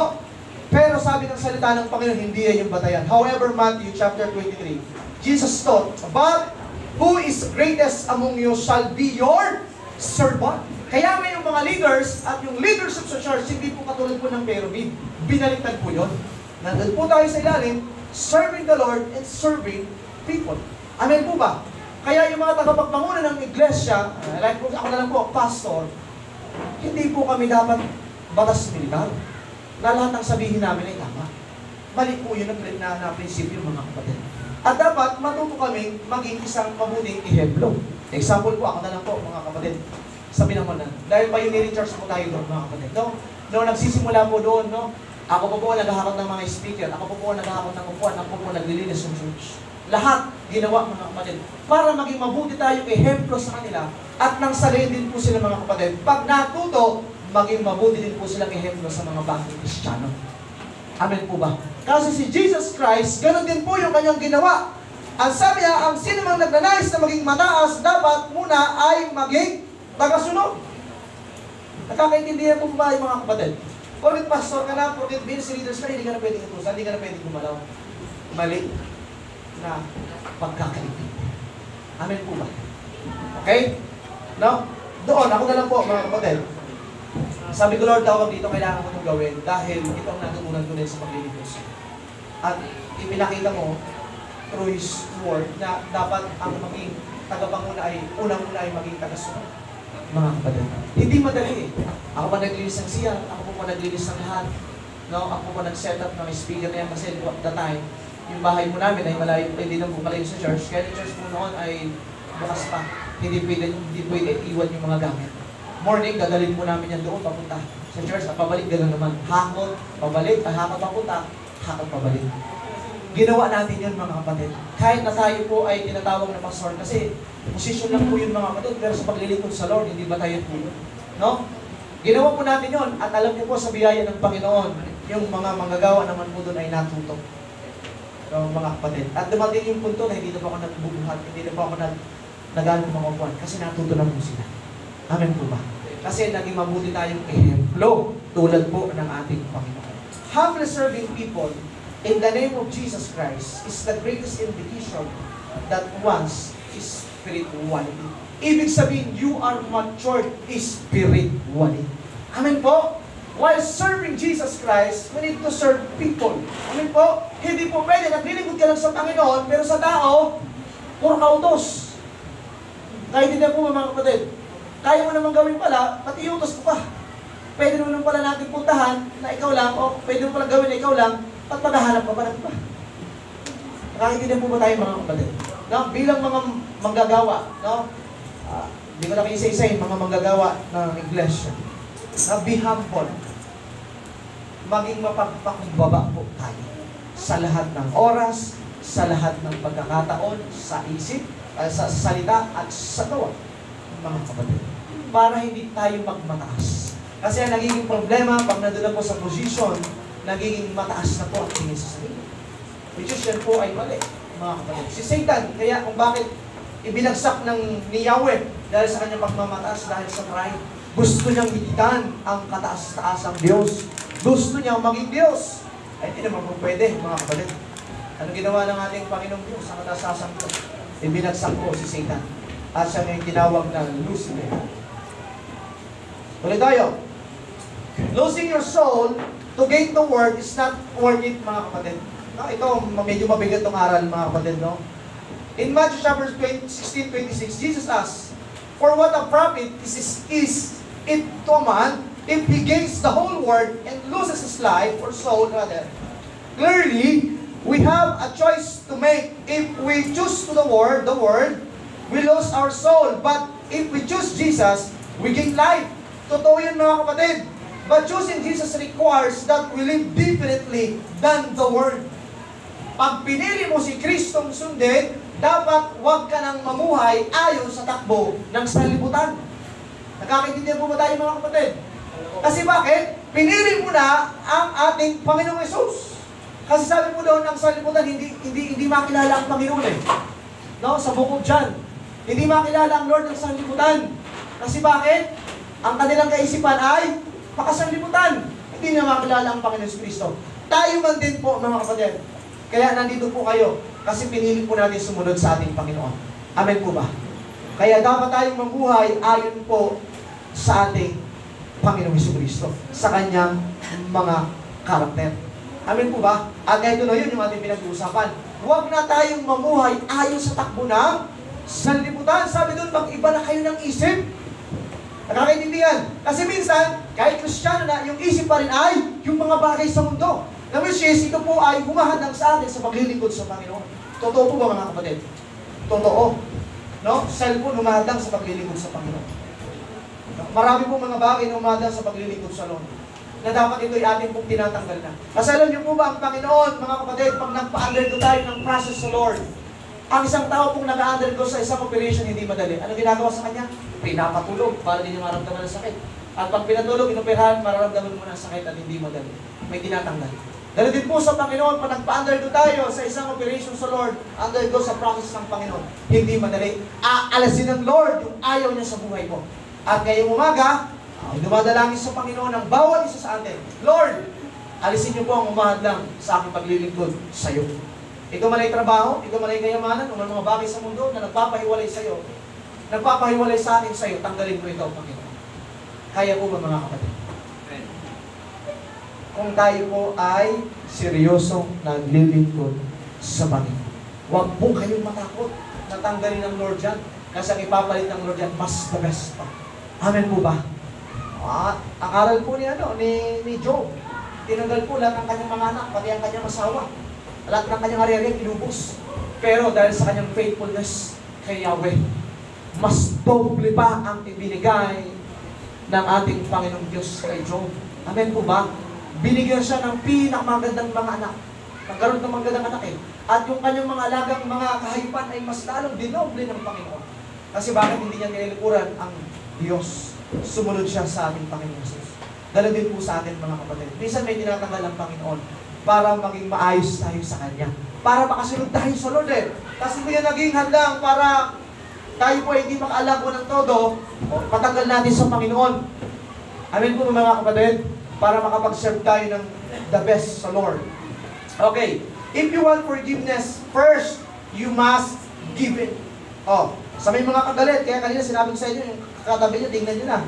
Pero sabi ng salita ng Panginoon, hindi yan yung batayan. However, Matthew chapter 23, Jesus taught, but who is greatest among you shall be your servant. Kaya may yung mga leaders at yung leadership sa church, hindi po katulad po ng pyramid. Binaliktad po yun. Nandun po tayo sa ilalim, serving the Lord and serving people. Amen po ba? Kaya yung mga tagapagpanguna ng iglesia, like ako na lang po, pastor, hindi po kami dapat batas militar. Na lahat ng sabihin namin ay tama. Mali po yun na prinsipyo, mga kapatid. At dapat matuto kami maging isang mabuting ehemplo. Example po, ako na lang po, mga kapatid, sa Binangonan. Dahil pioneering church po tayo doon, mga kapatid. No, nagsisimula po doon, no? Ako po naghahakot ng mga speaker, ako po naghahakot ng upuan, ako po naglilinis ng church. Lahat ginawa, mga kapatid, para maging mabuti tayong ehemplo sa kanila at nang sagayin din po sila, mga kapatid. Pag natuto, maging mabuti din po silang ehemplo sa mga bagong Kristiyano. Amen po ba? Kasi si Jesus Christ, ganun din po yung kanyang ginawa. Ang sabi niya, ang sino mang nagnanais na maging mataas, dapat muna ay maging tagasunod. Nakakaintindihan po ba yung mga kapatid? Porkit pastor ka na, porkit ministry leaders ka, hindi ka na pwedeng utusan, hindi ka na pwedeng gumalaw. Mali na pagkakaintindi. Amen po ba? Okay? No? Doon, ako na lang po, mga kapatid. Sabi ko, Lord, tawag dito, kailangan ko itong gawin dahil ito ang natutunan ko din sa paglilingkod. At ipinakita mo through His word na dapat ang maging tagapanguna ay, unang-una ay maging tagasunod. Mga kapatid. Hindi madali eh. Ako pa naglilis ng siya, ako po naglilis ng lahat. No? Ako po nag-set up ng speaker na yan kasi at the time, yung bahay mo namin ay malayo, hindi na po malayo sa church. Kaya yung church mo noon ay bukas pa. Hindi pwede iwan yung mga gamit. Morning, dadalhin mo namin yan doon, papunta sa church, at pabalik, gano'n naman. Hakot, pabalik, hakot papunta, hakot pabalik. Ginawa natin yun, mga kapatid. Kahit na tayo po ay tinatawag na pastor, kasi posisyon lang po yun, mga kapatid, pero sa paglilingkod sa Lord, hindi ba tayo po yun? No? Ginawa po natin yun, at alam niyo po sa biyaya ng Panginoon, yung mga manggagawa naman po doon ay natuto. So, mga kapatid. At dumating yung punto na hindi na po ako nagbubuhat, hindi na po ako nag-ano mga upuan, kasi natuto na po sila. Amen po ba? Kasi naging mabuti tayong ehemplo tulad po ng ating Panginoon. Humbly serving people in the name of Jesus Christ is the greatest indication that one's spirituality. Ibig sabihin, you are matured spiritually. Amen po? While serving Jesus Christ, we need to serve people. Amen po? Hindi po pwede, naglilingkod ka lang sa Panginoon, pero sa tao, puro kautos. Kahit hindi po mga kapatid, kaya mo naman gawin pala, pati iutos ko pa. Pwede naman pala natin puntahan na ikaw lang, o pwede mo pala gawin na ikaw lang, at maghahanap ka pa ng iba. Nakakaintindihan po ba tayo mga kapatid? No? Bilang mga manggagawa, no? Hindi ko na isa-isahin, mga manggagawa ng iglesia. Na be humble. Maging mapagpakumbaba po tayo sa lahat ng oras, sa lahat ng pagkakataon, sa isip, sa salita, at sa gawa, mga kapatid. Para hindi tayo magmataas. Kasi ang nagiging problema, pag nandun na po sa position, nagiging mataas na po ang tingin sa sarili. Which is yan po ay mali, mga kapatid. Si Satan, kaya kung bakit ibinagsak ni Yahweh dahil sa kanyang pagmamataas, dahil sa pride, gusto niyang higitan ang kataas-taasang Diyos. Gusto niyang maging Diyos. Ay, hindi naman po pwede, mga kapatid. Ano ginawa ng ating Panginoong Diyos sa kataas-taasang Diyos? Ibinagsak po si Satan. At siya ngayong tinawag na Lucifer. Ulit tayo. Losing your soul to gain the word is not worth it, mga kapatid. No, ito, medyo mabigat itong aral, mga kapatid, no? In Matthew chapter 16:26, Jesus asked, "For what a profit is it to a man if he gains the whole world and loses his life or soul rather?" Clearly, we have a choice to make. If we choose to the world, we lose our soul. But if we choose Jesus, we gain life. Totoo yun, mga kapatid. But choosing Jesus requires that we live differently than the world. Pag pinili mo si Kristong sundin, dapat huwag ka nang mamuhay ayon sa takbo ng sanlibutan. Nakakaintindihan po ba tayo, mga kapatid? Kasi bakit? Pinili mo na ang ating Panginoong Hesus. Kasi sabi mo doon, ang sanlibutan, hindi makilala ang Panginoon eh. No? Sa bukod dyan. Hindi makilala ang Lord ng sanlibutan. Kasi bakit? Ang kanilang kaisipan ay makasanlibutan. Hindi na makilala ang Panginoon Kristo. Tayo man din po, mga kapatid. Kaya nandito po kayo. Kasi pinili po natin sumunod sa ating Panginoon. Amen po ba? Kaya dapat tayong mabuhay ayon po sa ating Panginoong Kristo. Sa kanyang mga karakter. Amen po ba? At ito na yun yung ating pinag-uusapan. Huwag na tayong mamuhay ayon sa takbo ng sanlibutan. Sabi doon, mag-iba na kayo ng isip. Nakakaintindihan. Kasi minsan, kahit Kristiyano na, yung isip pa rin ay yung mga bagay sa mundo. Na which is, ito po ay humahadang sa atin sa paglilingkod sa Panginoon. Totoo po ba, mga kapatid? Totoo. No? Cellphone humahadang sa paglilingkod sa Panginoon. Marami po mga bagay na humahadang sa paglilingkod sa Lord. Na dapat ito'y atin pong tinatanggal na. Kasi alam niyo po ba, ang Panginoon, mga kapatid, pag nagpa-undergo tayo ng process sa Lord, ang isang tao pong nag-undergo sa isang operation, hindi madali. Ano ginagawa sa kanya? Pinapatulog para hindi niya maramdaman ng sakit. At pag pinatulog, inoperahan, mararamdaman mo ng sakit at hindi madali. May tinatanggal. Dahil din po sa Panginoon, pag nagpa-undergo tayo sa isang operation sa Lord, undergo sa process ng Panginoon, hindi madali. Aalasin ng Lord yung ayaw niya sa buhay mo. At ngayong umaga, dumadalangin sa Panginoon ang bawat isa sa atin. Lord, alisin niyo po ang umahadlang sa aking paglilingkod sa iyo. Ito man ay trabaho, ito man ay kayamanan, o mga bagay sa mundo na nagpapahiwalay sa iyo. Nagpapahiwalay sa akin sa iyo, tanggalin mo ito, Panginoon. Kaya po ba, mga kapatid? Kung tayo po ay seryosong naglilingkod sa Panginoon. Huwag po kayong matakot na tanggalin ng Lord yan. Kasi ang ipapalit ng Lord yan, mas the best pa. Amen po ba? Ang aral po ni Job, tinanggal po lahat ng kanyang mga anak, pati ang kanyang asawa. Lahat ng kanyang ari-ari, inubos. Pero dahil sa kanyang faithfulness kay Yahweh, mas doble pa ang ibinigay ng ating Panginoong Diyos kay Job. Amen po ba? Binigyan siya ng pinakamagandang mga anak. Nagkaroon ng magandang anak eh. At yung kanyang mga alagang mga kahayupan ay mas lalong dinoble ng Panginoon. Kasi bakit hindi niya nililikuran ang Diyos? Sumunod siya sa ating Panginoon Jesus. Dala din po sa atin, mga kapatid. Minsan may tinatanggal ang Panginoon para maging maayos tayo sa Kanya. para makasunod tayo sa Lord eh. Kasi hindi yan naging hadlang para tayo po hindi makaalam mo ng todo, o patanggal natin sa Panginoon. Amen po mga kapatid, para makapag-serve tayo ng the best sa Lord. Okay, if you want forgiveness, first, you must give it. Oh, sa may mga kagalit, kaya kanina sinabi ko sa inyo, yung katabi nyo, tingnan nyo na.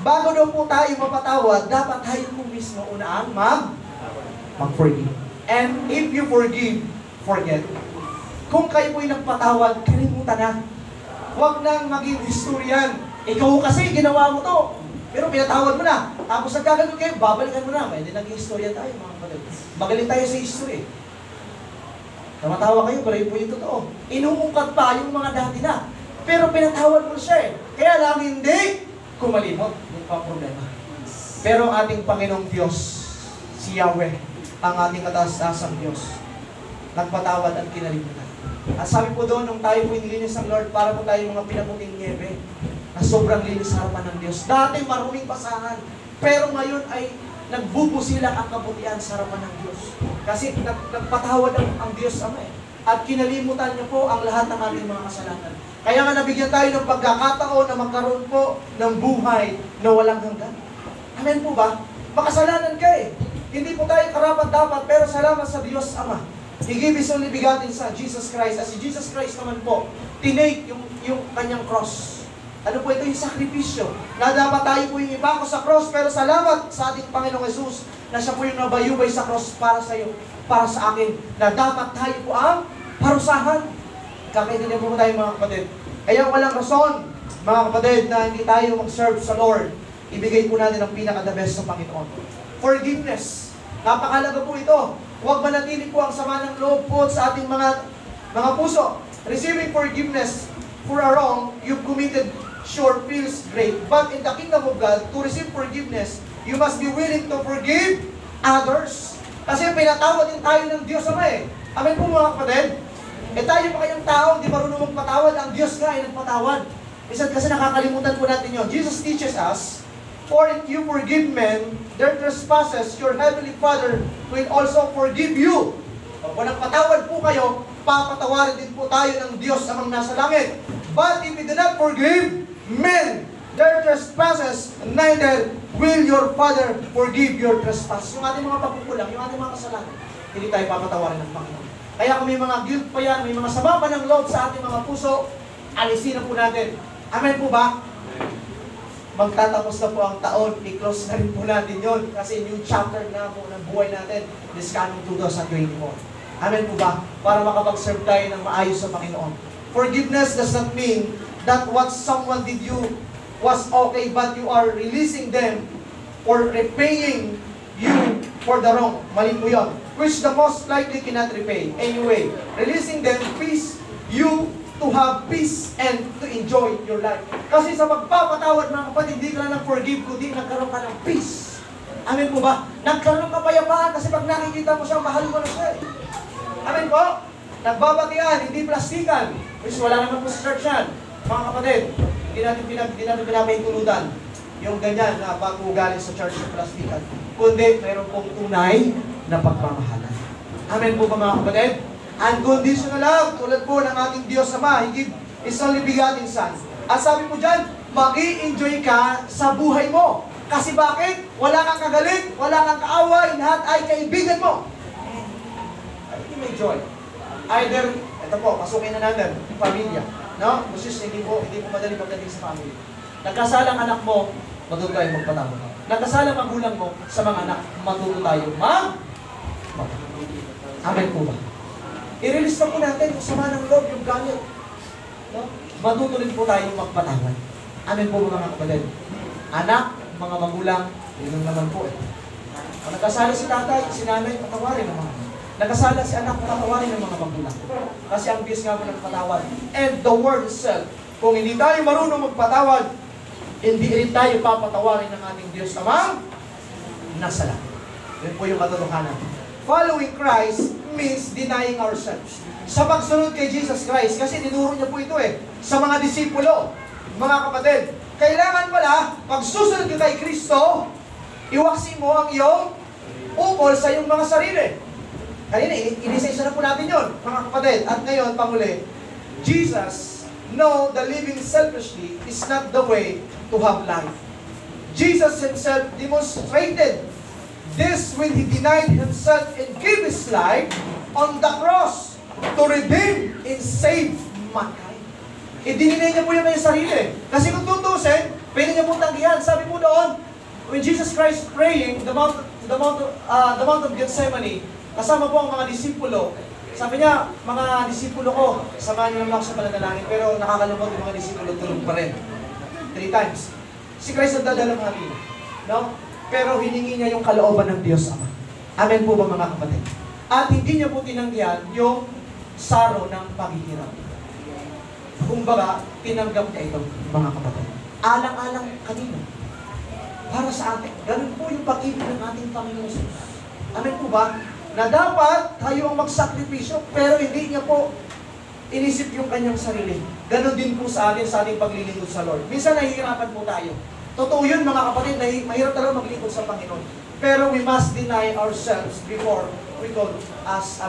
Bago daw po tayo mapatawad, dapat tayo po mismo unaan mag-forgive. And if you forgive, forget. Kung kayo po'y nagpatawad, kalimutan na. Huwag nang maging historian. Ikaw kasi, ginawa mo to. Pero pinatawad mo na. Tapos nagkaganon kayo, babalikan mo na. Hindi naging historian tayo, mga kapatid. Magaling tayo sa history. Namatawa kayo, pero yun po yung totoo. Inuungkat pa yung mga dati na. Pero pinatawad mo siya eh. Kaya lang hindi kumalimot. Yung pa problema. Pero ang ating Panginoong Diyos, si Yahweh, ang ating kataas-taasang Diyos, nagpatawad at kinalimutan. At sabi po doon, nung tayo po inilinis ng Lord, para po tayo mga pinaputing niebe, na sobrang linis sa harapan ng Diyos. Dati maruming pasahan, pero ngayon ay nagbubusilak ang kabutihan sa harapan ng Diyos. Kasi nagpatawad ang Diyos Ama eh. At kinalimutan niya po ang lahat ng ating mga kasalanan. Kaya nga nabigyan tayo ng pagkakataon na magkaroon po ng buhay na walang hanggan. Amen po ba? Makasalanan ka eh. Hindi po tayo karapat-dapat, pero salamat sa Diyos Ama. He gave His only begotten Son, Jesus Christ. At si Jesus Christ naman po, tinake yung kanyang cross. Ano po ito yung sakripisyo? Na dapat tayo po yung ibako sa cross, pero salamat sa ating Panginoong Jesus na siya po yung nabayubay sa cross para sa iyo, para sa akin, na dapat tayo po ang parusahan. Kakaintindihan po tayo mga kapatid. Kaya walang rason, mga kapatid, na hindi tayo mag-serve sa Lord. Ibigay po natin ang pinaka-the best sa Panginoon. Forgiveness. Napakalaga po ito. Huwag manatili po ang sama ng loob po sa ating mga puso. Receiving forgiveness for a wrong you've committed sure feels great. But in the kingdom of God, to receive forgiveness, you must be willing to forgive others. Kasi pinatawad din tayo ng Diyos Ama eh. Amen po mga kapatid? Eh tayo pa kayong tao, hindi marunong magpatawad. Ang Diyos nga ay nagpatawad. Isa kasi nakakalimutan po natin yun. Jesus teaches us, for if you forgive men their trespasses, your heavenly Father will also forgive you. Kung nagpatawad po kayo, papatawarin din po tayo ng Diyos amang nasa langit. But if you do not forgive men their trespasses, neither will your Father forgive your trespass. Yung ating mga pagkukulang, yung ating mga kasalanan, hindi tayo papatawarin ng Panginoon. Kaya kung may mga guilt pa yan, may mga sama pa ng loob sa ating mga puso, alisin na po natin. Amen po ba? Magtatapos na po ang taon, i-close na rin po natin yun. Kasi new chapter na po ng buhay natin this coming 2024. Amen po ba? Para makapag-serve tayo ng maayos sa Panginoon. Forgiveness does not mean that what someone did you was okay, but you are releasing them or repaying you for the wrong. Mali po yun. Which the most likely cannot repay. Anyway, releasing them, peace, you to have peace and to enjoy your life. Kasi sa magpapatawad mga kapatid, hindi ka lang forgive, kundi nagkaroon ka ng peace. Amen po ba? Nagkaroon ka kapayapaan kasi pag nakikita mo siya, mahal mo na siya. Amen po? Nagbabatian, hindi plastikan. Which wala naman po sa church yan. Mga kapatid, hindi natin pinapahintulutan yung ganyan na bago galing sa church ng plastikan. Kundi, mayroon pong tunay na pagmamahalan. Amen po ba mga kapatid? Unconditional love, tulad po ng ating Diyos Ama, He gave His only begotten Son. At sabi po dyan, mag-i-enjoy ka sa buhay mo. Kasi bakit? Wala kang kagalit, wala kang kaaway, lahat ay kaibigan mo. Ay, may joy. Either, ito po, pasukin na natin, pamilya. No? Kasi hindi po madali pagdating sa family. Nagkasalang anak mo, matuto tayo magpatawad. Nagkasalang magulang mo sa mga anak, matuto tayo Amen po ba? I-release na po natin yung sama ng loob, yung galit. No? Matuto rin po tayong magpatawad. Amen po mga kapatid. Anak, mga magulang, yun naman po eh. Kung nagkasala si tatay, si nanay, patawarin ng mga. Nagkasala si anak, patawarin ng mga magulang. Kasi ang Diyos nga po nagpatawad. And the word itself, kung hindi tayo marunong magpatawad, hindi rin tayo papatawarin ng ating Diyos Amang nasa langit. Yun po yung katotohanan. Following Christ means denying ourselves. Sa pagsunod kay Jesus Christ, kasi dinuro niya po ito eh, sa mga disipulo, mga kapatid, kailangan pala, pag susunod ka kay Kristo, iwaksi mo ang iyong ukol sa iyong mga sarili. Kanina, inisensya na po natin yun, mga kapatid. At ngayon, panghuli, Jesus know the living selfishly is not the way to have life. Jesus himself demonstrated this when he denied himself and gave his life on the cross to redeem and save mankind. Dininay niya po yung kanyang sarili. Kasi kung tutusin, pwede niya po tanggihan. Sabi po doon, when Jesus Christ praying, the Mount of Gethsemane, kasama po ang mga disipulo. Sabi niya, mga disipulo ko, samahan niyo naman ako sa pananalangin, pero nakakalungkot yung mga disipulo, tulog pa rin. 3 times. Si Christ ang dadala mga tila. No? Pero hiningi niya yung kalooban ng Diyos Ama. Amen po ba mga kapatid? At hindi niya po tinanggihan yung saro ng paghihirap. Kumbaga, tinanggap niya ito, mga kapatid. Alang-alang kanino? Para sa atin. Ganun po yung pag-ibig ng ating Panginoon Jesus. Amen po ba? Na dapat tayo ang magsakripisyo, pero hindi niya po inisip yung kanyang sarili. Ganon din po sa atin sa ating paglilingkod sa Lord. Minsan nahihirapan po tayo. Totoo yun mga kapatid, mahirap talaga maglingkod sa Panginoon. Pero we must deny ourselves before we call as a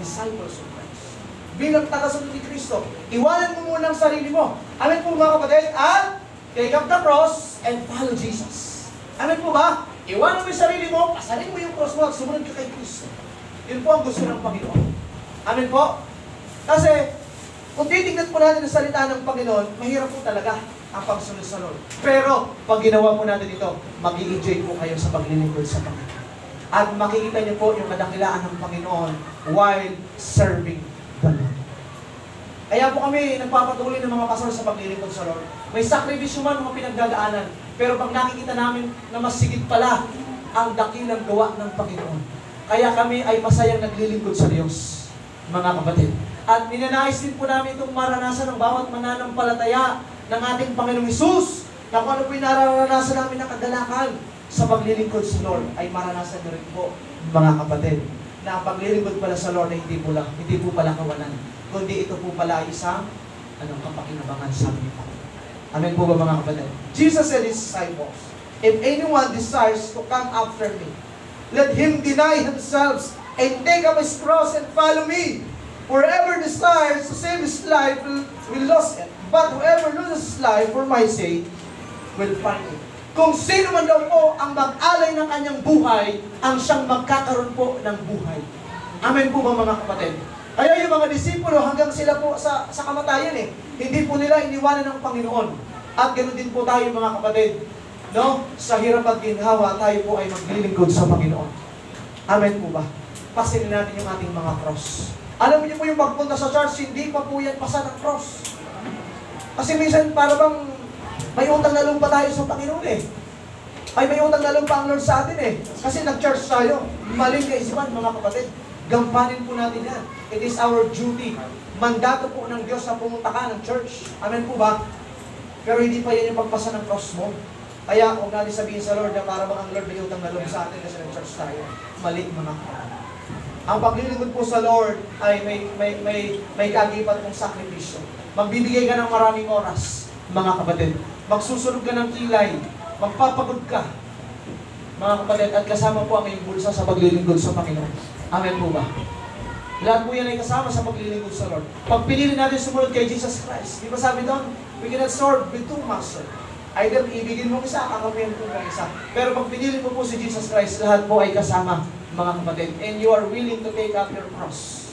disciples of Christ. Bilang tagasunod ni Kristo, iwanan mo muna ang sarili mo. Amen po mga kapatid, at take up the cross and follow Jesus. Amen po ba? Iwanan mo yung sarili mo, pasalin mo yung cross mo at sumunod ka kay Kristo. Yun po ang gusto ng Panginoon. Amen po? Kasi, kung titignan po natin ang salita ng Panginoon, mahirap po talaga ang pagsunod sa Lord. Pero, pag ginawa po natin ito, mag-i-enjoy po kayo sa paglilingkod sa Panginoon. At makikita niyo po yung kadakilaan ng Panginoon while serving the Lord. Kaya po kami nagpapatuloy ng mga pastor sa paglilingkod sa Lord. May sakripisyo man mga pinagdadaanan, pero pag nakikita namin na mas sigit pala ang dakilang gawa ng Panginoon, kaya kami ay masayang naglilingkod sa Diyos, mga kapatid. At ninanais din po namin itong maranasan ng bawat mananampalataya ng ating Panginoong Hesus, na kung ano po yung nararanasan namin na kagalakan sa paglilingkod sa Lord, ay maranasan na rin po, mga kapatid, na ang paglilingkod pala sa Lord ay hindi po pala kawalan, kundi ito po pala ay isang kapakinabangan sa amin po. Amen po ba mga kapatid? Jesus and His disciples, if anyone desires to come after me, let him deny himself and take up his cross and follow me. Whoever desires to save his life will lose it. But whoever loses his life for my sake will find it. Kung sino man daw po ang mag-alay ng kanyang buhay, ang siyang magkakaroon po ng buhay. Amen po ba mga kapatid? Kaya yung mga disipulo hanggang sila po sa kamatayan hindi po nila iniwanan ng Panginoon. At ganoon din po tayo mga kapatid. No? Sa hirap at ginhawa, tayo po ay maglilingkod sa Panginoon. Amen po ba? Pasilin natin yung ating mga cross. Alam niyo po yung pagpunta sa church, hindi pa po yan pasa ng cross. Kasi minsan para bang may utang na lumpa tayo sa Panginoon Ay may utang na lumpa ang Lord sa atin Kasi nag-church tayo. Maling kaisipan mga kapatid. Gampanin po natin yan. It is our duty. Mandato po ng Diyos na pumunta ka ng church. Amen po ba? Pero hindi pa yan yung pagpasa ng cross mo. Kaya huwag natin sabihin sa Lord na para bang ang Lord may utang na lumpa sa atin kasi nag-church tayo. Mali mga kapatid. Ang paglilingkod po sa Lord ay may kagipat pong sakripisyo. Magbibigay ka ng maraming oras, mga kapatid. Magsusunog ka ng kilay. Magpapagod ka, mga kapatid. At kasama po ang iyong bulsa sa paglilingkod sa Panginoon. Amen po ba? Lahat po yan ay kasama sa paglilingkod sa Lord. Pag pinili natin sumunod kay Jesus Christ, di ba sabi doon, we cannot serve with two masters. Either ibigin mo isa, kakapihan po ng isa. Pero pag pinili mo po si Jesus Christ, lahat po ay kasama, mga kapatid. And you are willing to take up your cross.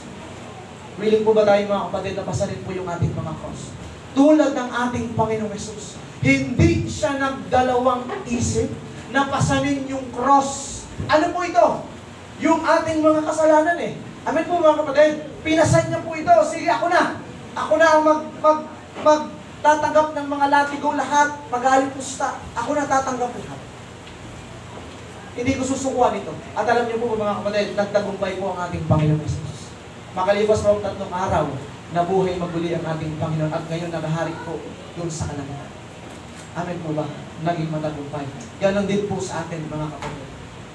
Willing po ba tayo mga kapatid na pasanin po yung ating mga cross? Tulad ng ating Panginoong Hesus. Hindi siya nagdalawang isip na pasanin yung cross. Ano po ito? Yung ating mga kasalanan Amen po mga kapatid. Pinasan niya po ito. Sige, ako na. Ako na ang magtatanggap ng mga latigo lahat. Pag-alipusta. Ako na tatanggap lahat. Hindi ko susukuan ito. At alam niyo po mga kapatid, nagtagumpay po ang ating Panginoon Jesus. Makalipas po ang 3 araw, nabuhay maguli ang ating Panginoon at ngayon nakahari po doon sa kalangitan. Amen po ba? Naging matagumpay. Ganon din po sa atin mga kapatid.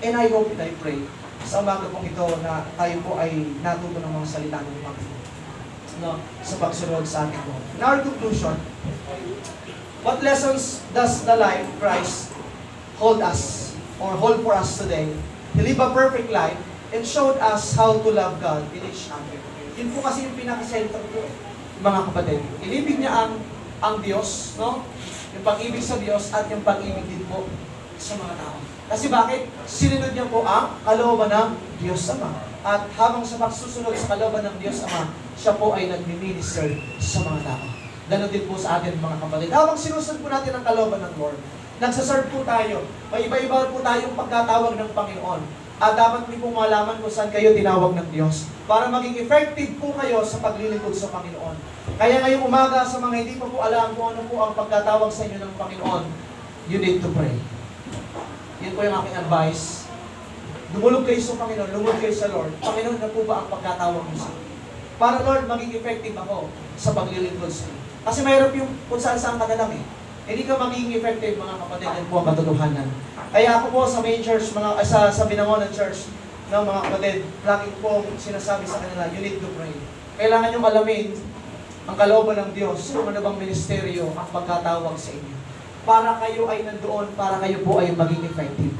And I hope and I pray sa umaga pong ito na tayo po ay natuto ng mga salita ng Panginoon sa pagsunod sa ating Lord. In our conclusion, what lessons does the life of Christ hold us or hold for us today He lived a perfect life and showed us how to love God in each other. Yun po kasi yung pinaka-center po, mga kapatid. Inibig niya ang Diyos, no? Yung pag-ibig sa Diyos at yung pag-ibig din po sa mga tao. Kasi bakit? Sinunod niya po ang kalooban ng Diyos Ama. At habang sa pagsusunod sa kalooban ng Diyos Ama, siya po ay nag-minister sa mga tao. Ganon din po sa atin mga kapatid. Habang sinusunod po natin ang kalooban ng Lord, nagsaserve po tayo. May iba-iba po tayong pagkatawag ng Panginoon. At dapat niyo pong malaman kung saan kayo tinawag ng Diyos para maging effective po kayo sa paglilingkod sa Panginoon. Kaya ngayong umaga sa mga hindi pa po alam kung ano po ang pagkatawag sa inyo ng Panginoon, you need to pray. Yun po yung aking advice. Dumulog kayo sa Panginoon, lumod kayo sa Lord. Panginoon, na po ba ang pagkatawag mo sa inyo? Para Lord, maging effective ako sa paglilingkod sa inyo. Kasi mahirap yung kung saan ka na lang eh. Hindi ka magiging effective mga kapatid, yan po ang katotohanan. Kaya ako po sa main church, sa Binangonan Church, ng mga kapatid, lagi po sinasabi sa kanila, you need to pray. Kailangan nyo alamin ang kalooban ng Diyos, kung ano bang ministeryo ang pagkatawag sa inyo. Para kayo ay nandoon, para kayo po ay maging effective.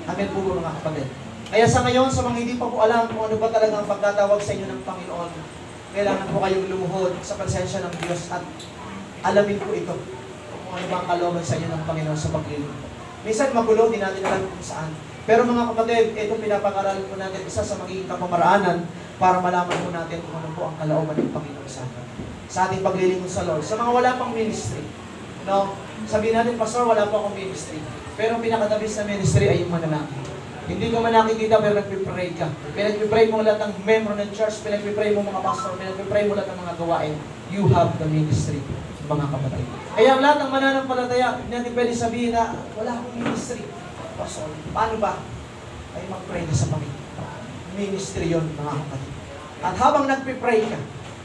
Amen po mga kapatid. Kaya sa ngayon, sa mga hindi pa po alam kung ano ba talaga ang pagkatawag sa inyo ng Panginoon, kailangan po kayong lumuhod sa presensya ng Diyos at alamin po ito kung ano ba ang kalooban sa inyo ng Panginoon sa paglilingkod. Minsan magulo, di natin alam kung saan. Pero mga kapatid, ito pinapag-aralan po natin isa sa magiging kapamaraanan para malaman po natin kung ano po ang kalooban ng Panginoon sa atin. Sa ating paglilingkod sa Lord. Sa mga wala pang ministry, no? Sabihin natin, Pastor, wala pa akong ministry. Pero ang pinakatabis na ministry ay yung mananaki. Hindi ko man nakikita pero nagpipray ka. Pinagpipray mo lahat ng membro ng church, pinagpipray mo mga pastor, pinagpipray mo lahat ng mga gawain. You have the ministry, mga kapatid. Kaya ang lahat ng mananampalataya, hindi natin pwede sabihin na wala akong ministry. Pastor, paano ba? Ay mag-pray ka sa Panginoon. Ministry yun, mga kapatid. At habang nagpipray ka,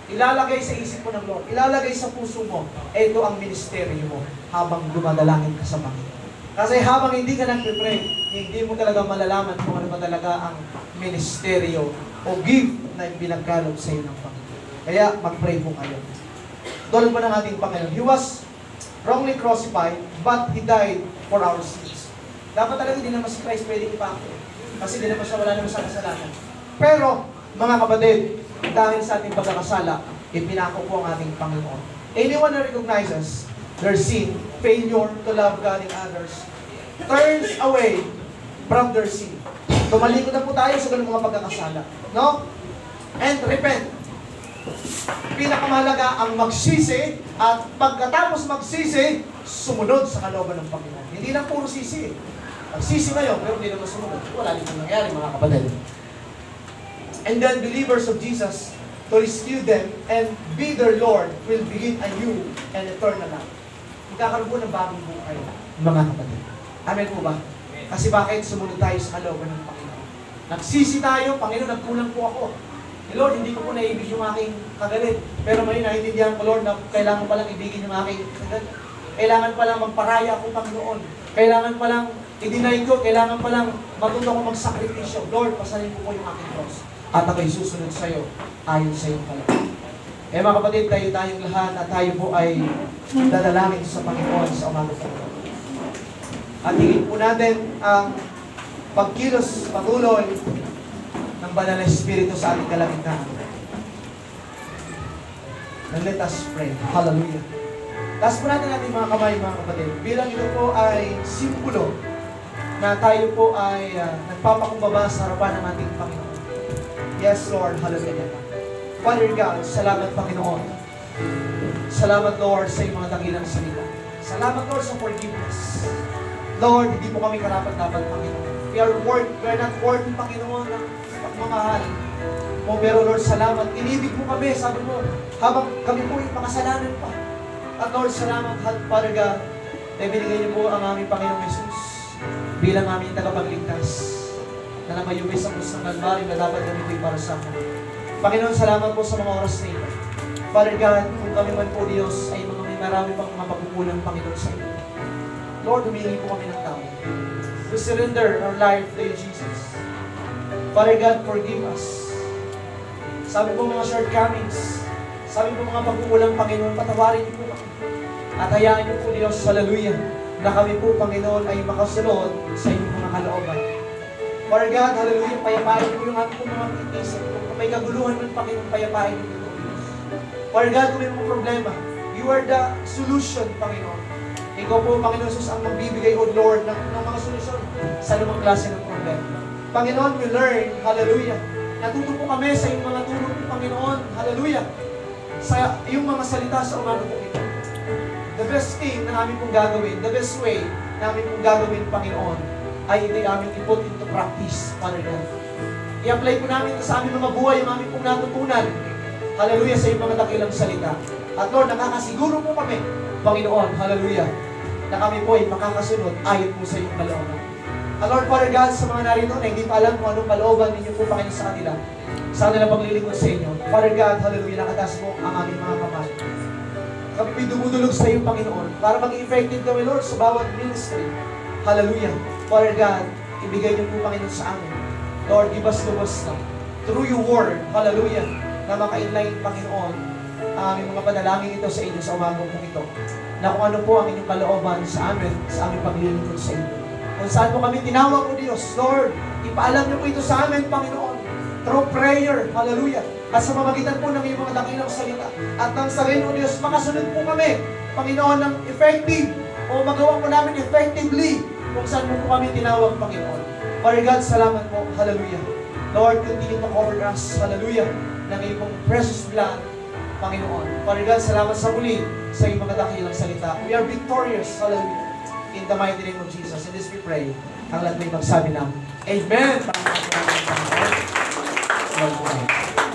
ilalagay sa isip mo ng Lord, ilalagay sa puso mo, ito ang ministeryo mo habang dumadalangin ka sa Panginoon. Kasi habang hindi ka nagpipray, hindi mo talaga malalaman kung ano ba talaga ang ministeryo o gift na binagkaloob sa iyo ng Panginoon. Kaya mag-pray po kayo. Tulad po ng ating Panginoon, He was wrongly crucified, but He died for our sins. Dapat talaga hindi naman si Christ pwede ipako. Kasi hindi naman siya, wala naman sa kasalanan. Pero, mga kapatid, dahil sa ating pagkakasala, ipinako po ang ating Panginoon. Anyone who recognizes their sin, failure to love God and others, turns away from their sin. Tumalikod na po tayo sa ganung mga pagkakasala. No? And repent. Pinakamahalaga ang magsisi at pagkatapos magsisi, sumunod sa kalooban ng Panginoon. Hindi lang puro sisi. Magsisi ngayon, pero hindi naman sumunod. Wala din nangyari mga kapatid. And then believers of Jesus to rescue them and be their Lord will begin a new and eternal life. Magkakaroon po ng bagong buhay, mga kapatid. Amen po ba? Kasi bakit sumunod tayo sa kalooban ng Panginoon? Nagsisi tayo, Panginoon, nagkulang po ako. Lord, hindi ko po naibig yung aking kagalit. Pero ngayon, naintindihan ko, Lord, na kailangan palang ibigin yung aking kagalit. Kailangan palang magparaya ako, Panginoon. Kailangan palang i-deny ko, kailangan palang matuto ko magsakripisyo. Lord, pasanin ko po yung aking cross. At ako'y susunod sa iyo, ayon sa iyong kalooban. Eh mga kapatid, tayong lahat at tayo po ay dadalangin sa Panginoon sa umaga po. At hingin po natin ang pagkilos patuloy ng Banal na Espiritu sa ating kalamitan. And let us pray. Hallelujah. Taas po natin ating mga kamay, mga kapatid. Bilang ito po ay simbolo na tayo po ay nagpapakumbaba sa harapan ng ating Panginoon. Yes, Lord. Hallelujah. Father God, salamat Panginoon. Salamat Lord sa iyong mga dakilang salita. Salamat Lord sa forgiveness. Lord, hindi po kami karapat-dapat Panginoon. We are not worthy Panginoon ng pagmamahal mo. Pero Lord, salamat. Inibig mo kami, sabi mo, habang kami po yung makasalanan pa. At Lord, salamat Father God, na binigay niyo po ang aming Panginoong Jesus bilang aming tagapagligtas na namayumi sa krus ng Kalbaryo na dapat gamitin para sa akin. Panginoon, salamat po sa mga oras na ito. Father God, kung kami man po Diyos ay may marami pang mga pagkukulang Panginoon sa iyo. Lord, humingi po kami ng tao. We surrender our life to you, Jesus. Father God, forgive us. Sabi po mga shortcomings, sabi po mga pagkukulang Panginoon, patawarin niyo po kami. At hayaan niyo po Diyos, hallelujah, na kami po Panginoon ay makasunod sa inyong mga kalooban. Father God, hallelujah, payapain mo yung ating mga isip. Kung may kaguluhan man, Panginoon, payapain mo ito. Father God, kung may mga problema, you are the solution, Panginoon. Ikaw po, Panginoon Jesus, ang magbibigay, O Lord, ng mga solusyon sa lumang klase ng problema. Panginoon, we learn, hallelujah, natuto po kami sa iyong mga tulong, Panginoon, hallelujah, sa iyong mga salita sa umaga po ito. The best thing na namin pong gagawin, the best way na namin pong gagawin, Panginoon, ay hindi namin i-put into practice, Father God. I-apply po namin ito sa aming mga buhay, yung aming pong natutunan, hallelujah, sa iyong mga dakilang salita. At Lord, nakakasiguro po kami, Panginoon, hallelujah, na kami po ay makakasunod ayon po sa iyong kalooban. At Lord, Father God, sa mga narito na hindi pa alam kung anong kalooban ninyo po, Panginoon, sa kanila, sa kanila paglilingkod sa inyo. Father God, hallelujah, nakataas mo ang aming mga kamay. Kami po'y dumudulog sa iyo, Panginoon, para maging effective kami, Lord, sa bawat ministry. Hallelujah. Father God, ibigay niyo po, Panginoon, sa amin. Lord, give us the wisdom through your word, hallelujah, na maka-inline, Panginoon, ang aming mga panalangin ito sa inyo sa umagang po ito. Na kung ano po ang inyong kalooban sa amin, sa aming paglilingkod sa inyo. Kung saan po kami tinawag, O Diyos, Lord, ipaalam niyo po ito sa amin, Panginoon, through prayer, hallelujah, at sa mamagitan po ng iyong mga dakilang salita. At nang sa rin, O Diyos, makasunod po kami, Panginoon, ng effective, o magawa po namin effectively, kung saan po kami tinawag, Panginoon. Father God, salamat po, hallelujah. Lord, continue to cover us, hallelujah, ng iyong precious blood, Panginoon. Father God, salamat sa muli sa iyong mga dakilang salita. We are victorious, hallelujah. In the mighty name of Jesus. And this we pray. Ang lahat may magsabi ng Amen. Panginoon.